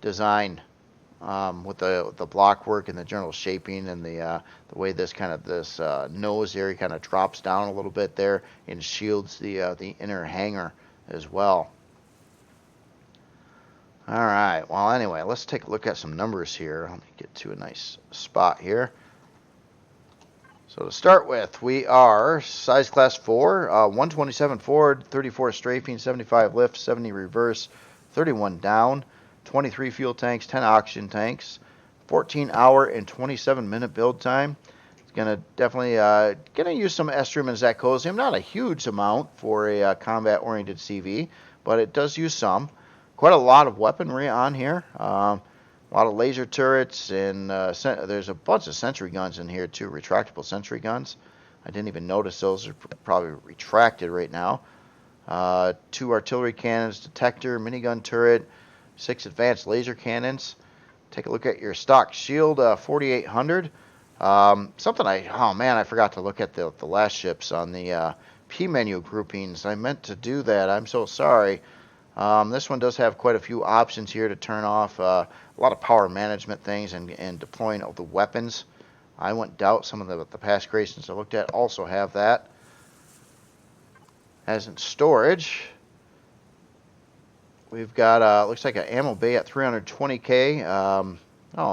design. With the block work and the general shaping and the way this nose area kind of drops down a little bit there and shields the inner hangar as well. All right. Well, anyway, let's take a look at some numbers here. Let me get to a nice spot here. So to start with, we are size class 4, 127 forward, 34 strafing, 75 lift, 70 reverse, 31 down. 23 fuel tanks, 10 oxygen tanks, 14-hour and 27-minute build time. It's gonna definitely gonna use some estrium and zacosium. Not a huge amount for a combat-oriented CV, but it does use some. Quite a lot of weaponry on here. A lot of laser turrets, and there's a bunch of sentry guns in here too. Retractable sentry guns. I didn't even notice those are probably retracted right now. 2 artillery cannons, detector, minigun turret. 6 advanced laser cannons. Take a look at your stock shield, 4800. I forgot to look at the last ships on the P menu groupings. I meant to do that. I'm so sorry. This one does have quite a few options here to turn off. A lot of power management things and deploying of the weapons. I wouldn't doubt some of the past creations I looked at also have that. As in storage, we've got, looks like an ammo bay at 320K.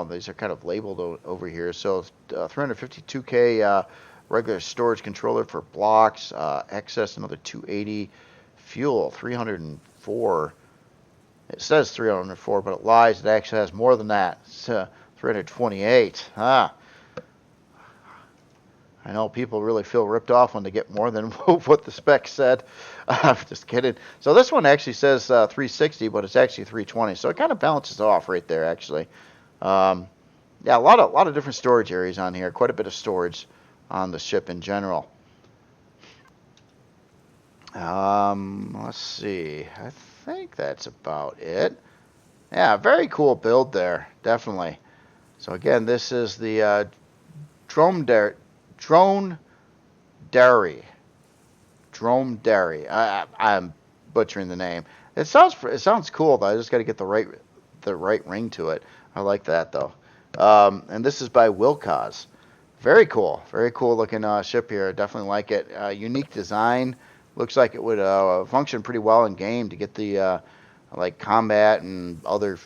These are kind of labeled over here. So 352K regular storage controller for blocks. Excess, another 280. Fuel, 304. It says 304, but it lies. It actually has more than that. It's 328. I know people really feel ripped off when they get more than what the spec said. Just kidding. So this one actually says 360, but it's actually 320. So it kind of balances off right there, actually. Yeah, a lot of different storage areas on here. Quite a bit of storage on the ship in general. Let's see. I think that's about it. Yeah, very cool build there, definitely. So again, this is the Drone Dairy. I'm butchering the name. It sounds cool, though. I just got to get the right ring to it. I like that though. And this is by Wilcos. Very cool looking ship here. Definitely like it. Unique design. Looks like it would function pretty well in game to get the like combat and other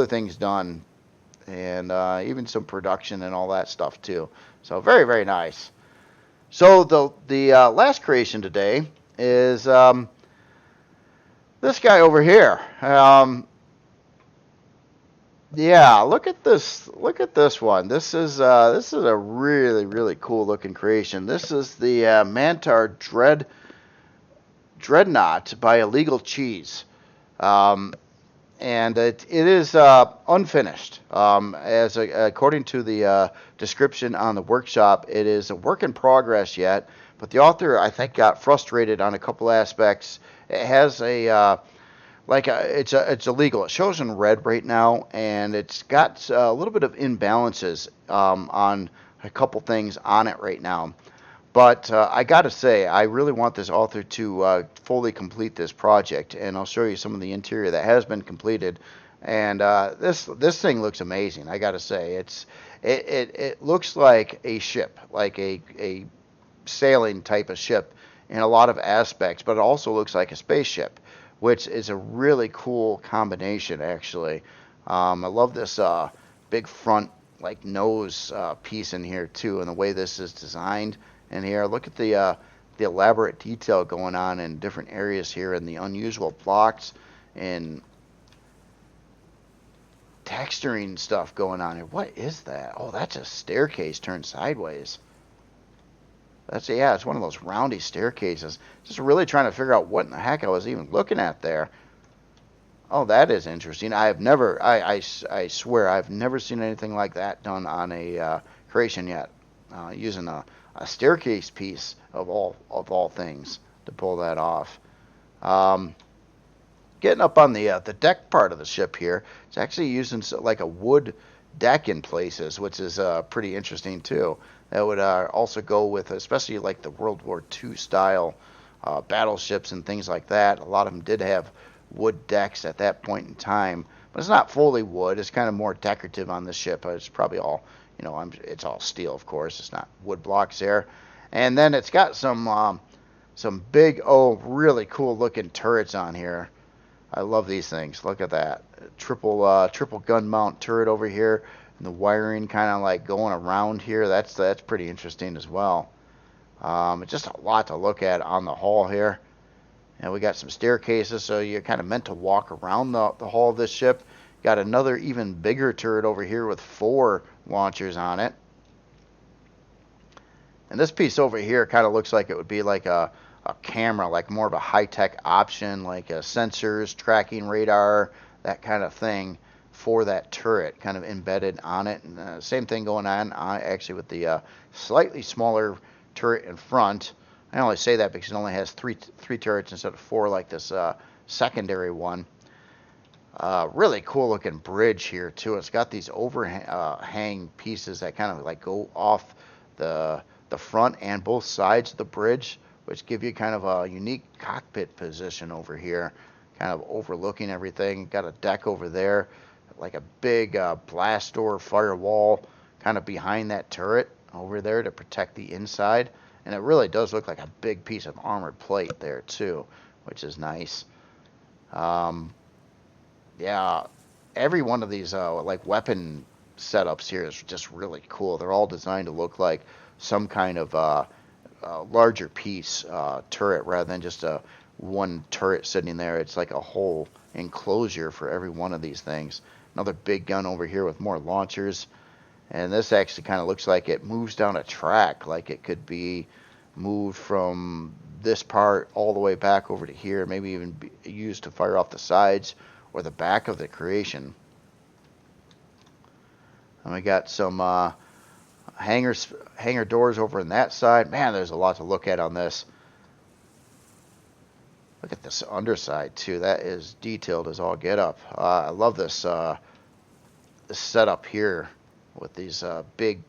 things done, and even some production and all that stuff too. So very nice. So the last creation today is this guy over here. Yeah, look at this one. This is a really cool looking creation. This is the Mantar Dreadnought by Illegal Cheese. And it is unfinished. According to the description on the workshop, it is a work in progress yet. But the author, I think, got frustrated on a couple aspects. It has it's illegal. It shows in red right now, and it's got a little bit of imbalances on a couple things on it right now. But I got to say, I really want this author to fully complete this project, and I'll show you some of the interior that has been completed. And this thing looks amazing. I got to say, it looks like a ship, like a sailing type of ship in a lot of aspects, but it also looks like a spaceship, which is a really cool combination, actually. I love this big front like nose piece in here too, and the way this is designed. And here, look at the elaborate detail going on in different areas here, and the unusual blocks and texturing stuff going on here. What is that? Oh, that's a staircase turned sideways. Yeah, it's one of those roundy staircases. Just really trying to figure out what in the heck I was even looking at there. Oh, that is interesting. I have never, I swear, I've never seen anything like that done on a creation yet. Using a staircase piece of all things to pull that off. Getting up on the deck part of the ship here, it's actually using like a wood deck in places, which is pretty interesting too. That would also go with, especially like the World War II style battleships and things like that. A lot of them did have wood decks at that point in time, but it's not fully wood. It's kind of more decorative on this ship. It's probably all, it's all steel, of course. It's not wood blocks there. And then it's got some big, really cool looking turrets on here. I love these things. Look at that. Triple gun mount turret over here. And the wiring kind of like going around here. That's pretty interesting as well. Just a lot to look at on the hull here. And we got some staircases, so you're kind of meant to walk around the hull of this ship. Got another even bigger turret over here with 4 launchers on it. And this piece over here kind of looks like it would be like a camera, like more of a high-tech option, like sensors, tracking radar, that kind of thing for that turret, kind of embedded on it. And same thing going on actually with the slightly smaller turret in front. I only say that because it only has three turrets instead of 4 like this secondary one. Really cool looking bridge here too. It's got these overhang pieces that kind of like go off the front and both sides of the bridge, which give you kind of a unique cockpit position over here, kind of overlooking everything. Got a deck over there, like a big blast door firewall kind of behind that turret over there to protect the inside. And it really does look like a big piece of armored plate there too, which is nice. Yeah, every one of these like weapon setups here is just really cool. They're all designed to look like some kind of larger piece turret rather than just one turret sitting there. It's like a whole enclosure for every one of these things. Another big gun over here with more launchers. And this actually kind of looks like it moves down a track, like it could be moved from this part all the way back over to here, maybe even be used to fire off the sides or the back of the creation. And we got some hangar doors over on that side. Man, there's a lot to look at on this. Look at this underside too. That is detailed as all get up. I love this setup here with these big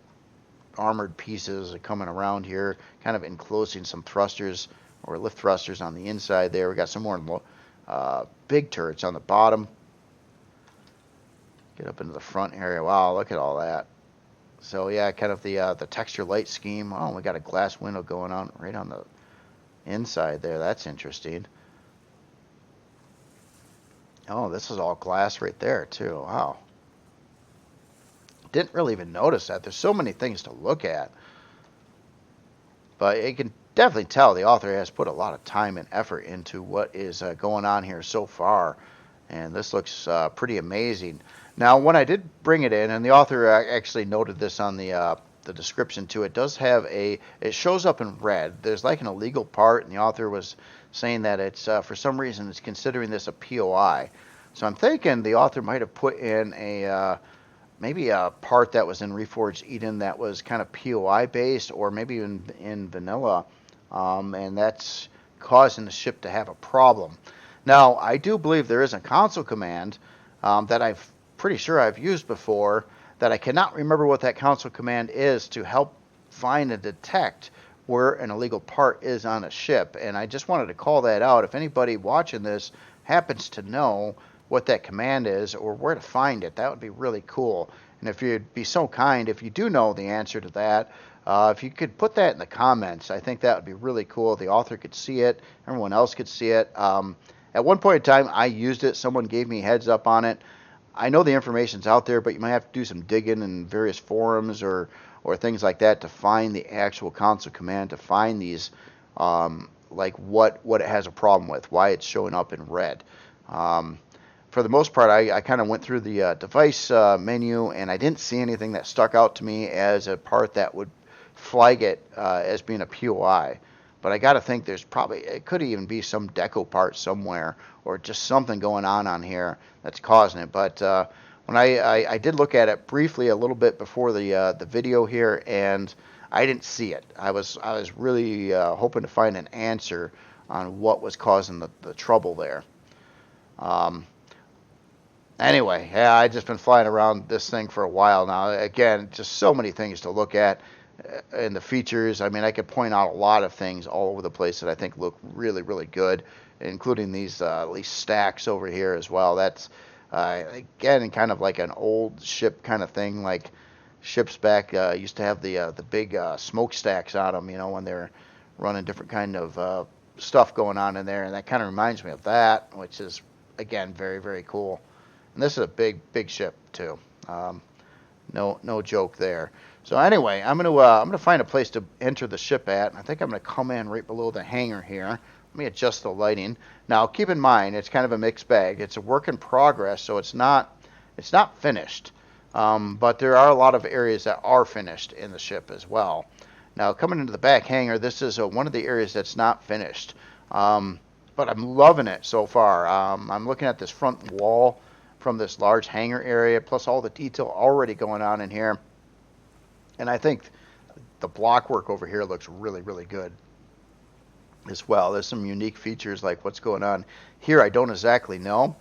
armored pieces coming around here, kind of enclosing some thrusters or lift thrusters on the inside there. We got some more big turrets on the bottom. Get up into the front area. Wow, look at all that. So yeah, kind of the texture light scheme. Oh, we got a glass window going on right on the inside there. That's interesting. Oh, this is all glass right there too. Wow. Didn't really even notice that. There's so many things to look at. But you can definitely tell the author has put a lot of time and effort into what is going on here so far. And this looks pretty amazing. Now, when I did bring it in, and the author actually noted this on the description too, it does have it shows up in red. There's like an illegal part, and the author was saying that it's, for some reason, it's considering this a POI. So I'm thinking the author might have put in maybe a part that was in Reforged Eden that was kind of POI based, or maybe even in vanilla, and that's causing the ship to have a problem. Now, I do believe there is a console command that I'm pretty sure I've used before that I cannot remember what that console command is to help find and detect where an illegal part is on a ship. And I just wanted to call that out. If anybody watching this happens to know what that command is or where to find it, that would be really cool. And if you'd be so kind, if you do know the answer to that, if you could put that in the comments, I think that would be really cool. The author could see it, everyone else could see it. At one point in time, I used it. Someone gave me a heads up on it. I know the information's out there, but you might have to do some digging in various forums or things like that to find the actual console command, to find these, like what it has a problem with, why it's showing up in red. for the most part, I kind of went through the device menu, and I didn't see anything that stuck out to me as a part that would flag it as being a POI. But I got to think it could even be some deco part somewhere, or just something going on here that's causing it. But when I did look at it briefly a little bit before the video here, and I didn't see it. I was really hoping to find an answer on what was causing the trouble there. Anyway, yeah, I've just been flying around this thing for a while now. Again, just so many things to look at in the features. I mean, I could point out a lot of things all over the place that I think look really, really good, including these stacks over here as well. That's, again, kind of like an old ship kind of thing, like ships back used to have the big smokestacks on them, when they're running different kind of stuff going on in there, and that kind of reminds me of that, which is, again, very, very cool. And this is a big ship too. No joke there. So anyway, I'm gonna find a place to enter the ship at. I think I'm gonna come in right below the hangar here. Let me adjust the lighting. Now, keep in mind, it's kind of a mixed bag. It's a work in progress, so it's not finished. But there are a lot of areas that are finished in the ship as well. Now, coming into the back hangar, this is one of the areas that's not finished. But I'm loving it so far. I'm looking at this front wall from this large hangar area, plus all the detail already going on in here. And I think the block work over here looks really, really good as well. There's some unique features like what's going on here. I don't exactly know,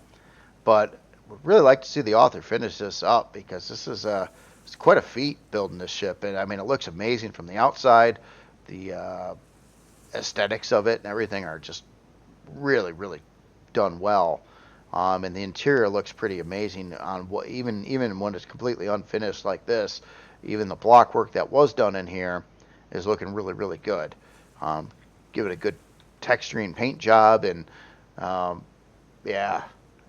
but would really like to see the author finish this up, because this is it's quite a feat building this ship. And I mean, it looks amazing from the outside. The aesthetics of it and everything are just really, really done well. And the interior looks pretty amazing on what even when it's completely unfinished like this. Even the block work that was done in here is looking really, really good. Give it a good texturing paint job, and yeah,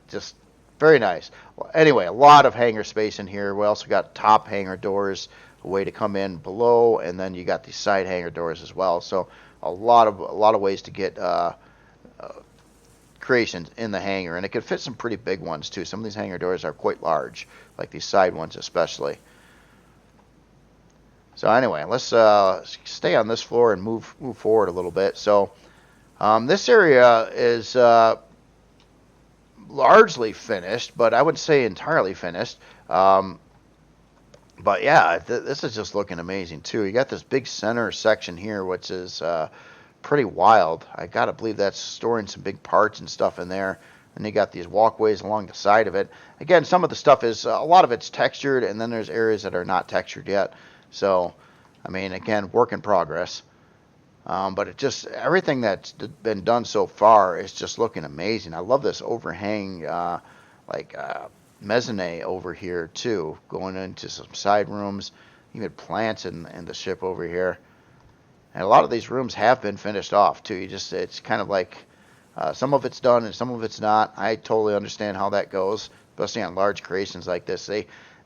just very nice. Well, anyway, a lot of hangar space in here. We also got top hangar doors, a way to come in below, and then you got these side hangar doors as well. So a lot of ways to get creations in the hangar, and it could fit some pretty big ones too. Some of these hangar doors are quite large, like these side ones especially. So anyway, let's stay on this floor and move forward a little bit. So this area is largely finished, but I would say entirely finished. But yeah, this is just looking amazing too. You got this big center section here, which is pretty wild. I gotta believe that's storing some big parts and stuff in there. And you got these walkways along the side of it. Again, some of the stuff is, a lot of it's textured, and then there's areas that are not textured yet. So, I mean, again, work in progress. But it just, everything that's been done so far is just looking amazing. I love this overhang, mezzanine over here too, going into some side rooms, even plants in the ship over here. And a lot of these rooms have been finished off too. It's kind of like, some of it's done and some of it's not. I totally understand how that goes, especially on large creations like this.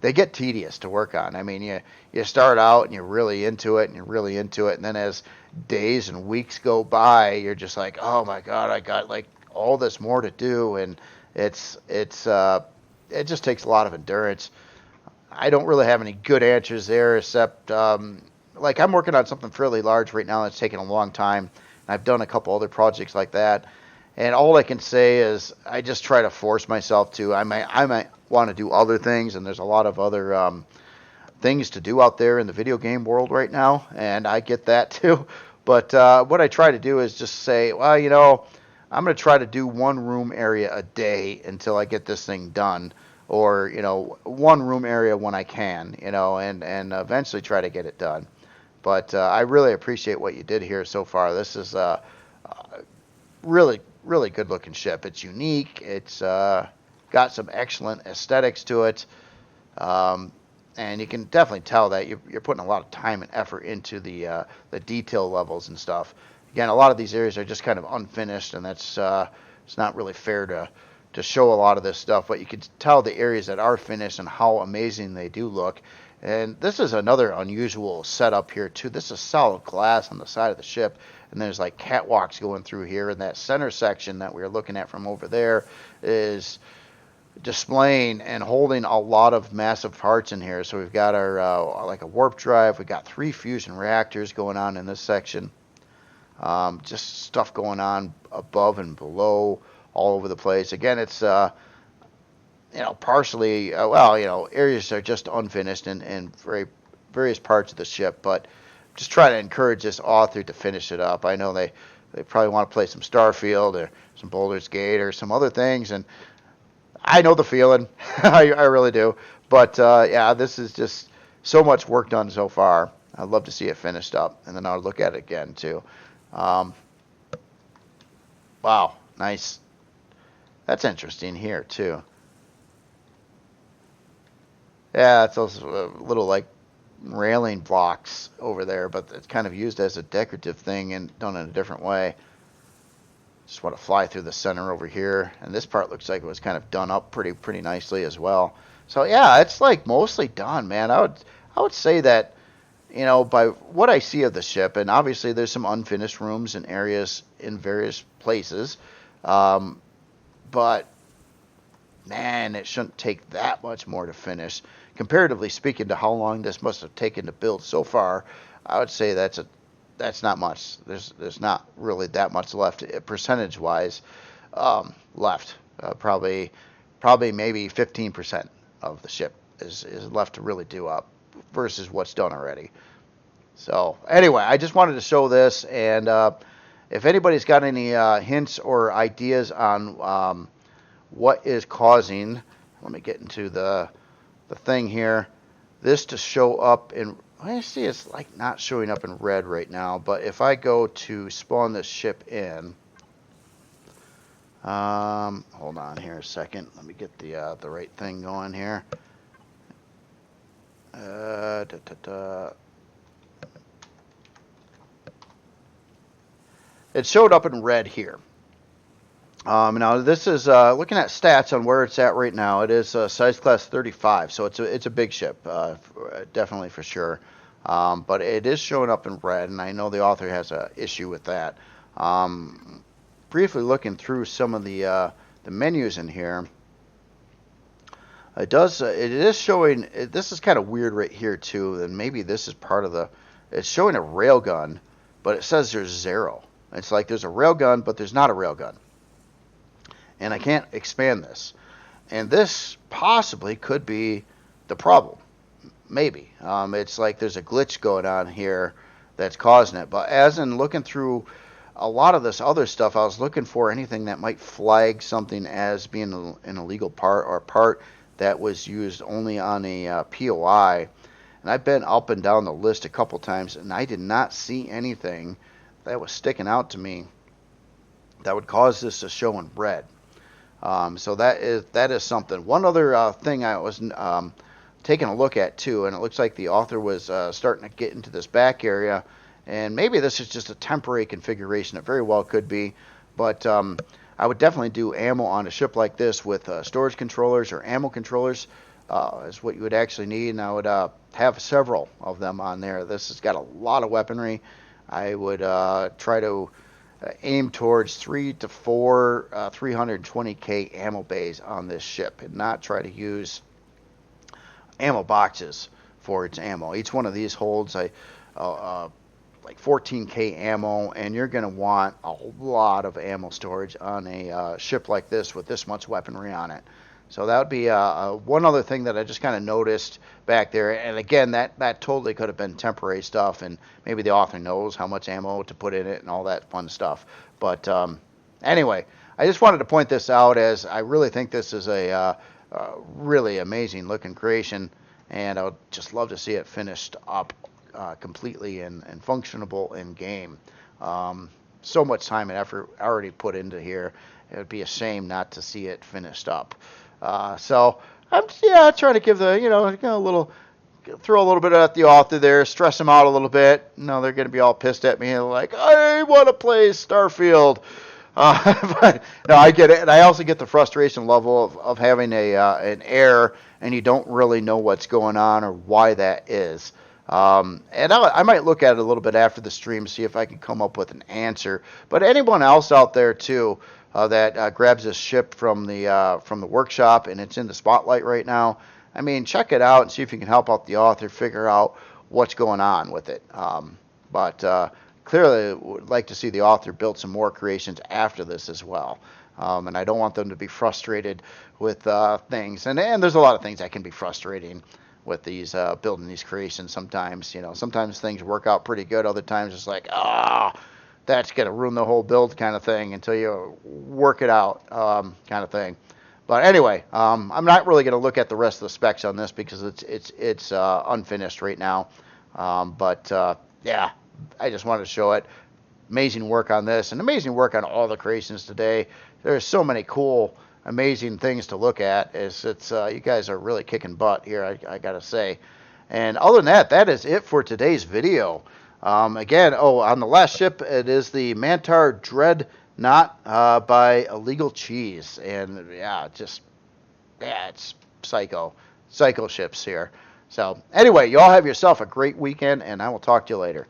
They get tedious to work on. I mean, you start out and you're really into it, and then as days and weeks go by, you're just like, oh my God, I got like all this more to do, and it just takes a lot of endurance. I don't really have any good answers there, except like I'm working on something fairly large right now that's taking a long time. I've done a couple other projects like that, and all I can say is I just try to force myself to. I might want to do other things, and there's a lot of other things to do out there in the video game world right now, and I get that too. But what I try to do is just say, well, I'm going to try to do one room area a day until I get this thing done, or one room area when I can, and eventually try to get it done. But I really appreciate what you did here so far. This is really, really good looking ship. It's unique. It's got some excellent aesthetics to it. And you can definitely tell that you're putting a lot of time and effort into the detail levels and stuff. Again, a lot of these areas are just kind of unfinished, and that's it's not really fair to show a lot of this stuff. But you can tell the areas that are finished and how amazing they do look. And this is another unusual setup here too. This is solid glass on the side of the ship, and there's like catwalks going through here. And that center section that we were looking at from over there is displaying and holding a lot of massive parts in here. So we've got our like a warp drive. We got 3 fusion reactors going on in this section. Just stuff going on above and below, all over the place. Again, it's partially areas are just unfinished in various parts of the ship, but just trying to encourage this author to finish it up. I know they probably want to play some Starfield or some Baldur's Gate or some other things, and I know the feeling. I really do. But yeah, this is just so much work done so far. I'd love to see it finished up, and then I'll look at it again too. Wow, nice. That's interesting here too. Yeah, it's also a little like railing blocks over there, but it's kind of used as a decorative thing and done in a different way. Just want to fly through the center over here, and this part looks like it was kind of done up pretty nicely as well. So yeah, it's like mostly done, man. I would say that by what I see of the ship, and obviously there's some unfinished rooms and areas in various places, but man, it shouldn't take that much more to finish. Comparatively speaking to how long this must have taken to build so far, I would say that's not much. There's not really that much left percentage wise left. Probably maybe 15% of the ship is left to really do up versus what's done already. So anyway, I just wanted to show this, and if anybody's got any hints or ideas on what is causing, let me get into the thing here, this to show up in, I see it's like not showing up in red right now, but if I go to spawn this ship in, hold on here a second, let me get the right thing going here. It showed up in red here. Now this is looking at stats on where it's at right now. It is size class 35, so it's a big ship, definitely for sure. But it is showing up in red, and I know the author has an issue with that. Briefly looking through some of the menus in here, it is showing. This is kind of weird right here too, and maybe this is part of the. It's showing a railgun, but it says there's 0. It's like there's a railgun, but there's not a railgun. And I can't expand this. And this possibly could be the problem. Maybe. It's like there's a glitch going on here that's causing it. But as in looking through a lot of this other stuff, I was looking for anything that might flag something as being an illegal part or a part that was used only on a POI. And I've been up and down the list a couple times, and I did not see anything that was sticking out to me that would cause this to show in red. So that is something. One other thing I was taking a look at too, and it looks like the author was starting to get into this back area, and maybe this is just a temporary configuration. It very well could be, but I would definitely do ammo on a ship like this with storage controllers or ammo controllers is what you would actually need, and I would have several of them on there. This has got a lot of weaponry. I would try to aim towards 3 to 4 320k ammo bays on this ship, and not try to use ammo boxes for its ammo. Each one of these holds like 14k ammo, and you're going to want a lot of ammo storage on a ship like this with this much weaponry on it. So that would be one other thing that I just kind of noticed back there. And again, that totally could have been temporary stuff, and maybe the author knows how much ammo to put in it and all that fun stuff. But anyway, I just wanted to point this out, as I really think this is a really amazing looking creation, and I would just love to see it finished up completely and functionable in game. So much time and effort already put into here. It would be a shame not to see it finished up. So I'm trying to give the a little, throw a little bit at the author there, stress them out a little bit. No, they're going to be all pissed at me like, I want to play Starfield. But no, I get it, and I also get the frustration level of having an error and you don't really know what's going on or why that is. And I might look at it a little bit after the stream, see if I can come up with an answer. But anyone else out there too, that grabs this ship from the workshop, and it's in the spotlight right now. I mean, check it out and see if you can help out the author figure out what's going on with it. But clearly, would like to see the author build some more creations after this as well. And I don't want them to be frustrated with things. And there's a lot of things that can be frustrating with these building these creations. Sometimes, sometimes things work out pretty good. Other times it's like, that's gonna ruin the whole build kind of thing until you work it out, kind of thing. But anyway, I'm not really gonna look at the rest of the specs on this because it's unfinished right now. But yeah, I just wanted to show it. Amazing work on this, and amazing work on all the creations today. There's so many cool, amazing things to look at. It's you guys are really kicking butt here, I gotta say. And other than that, that is it for today's video. Again, on the last ship, it is the Mantar Dreadnought by Illegal Cheese, and yeah, it's psycho ships here. So anyway, you all have yourself a great weekend, and I will talk to you later.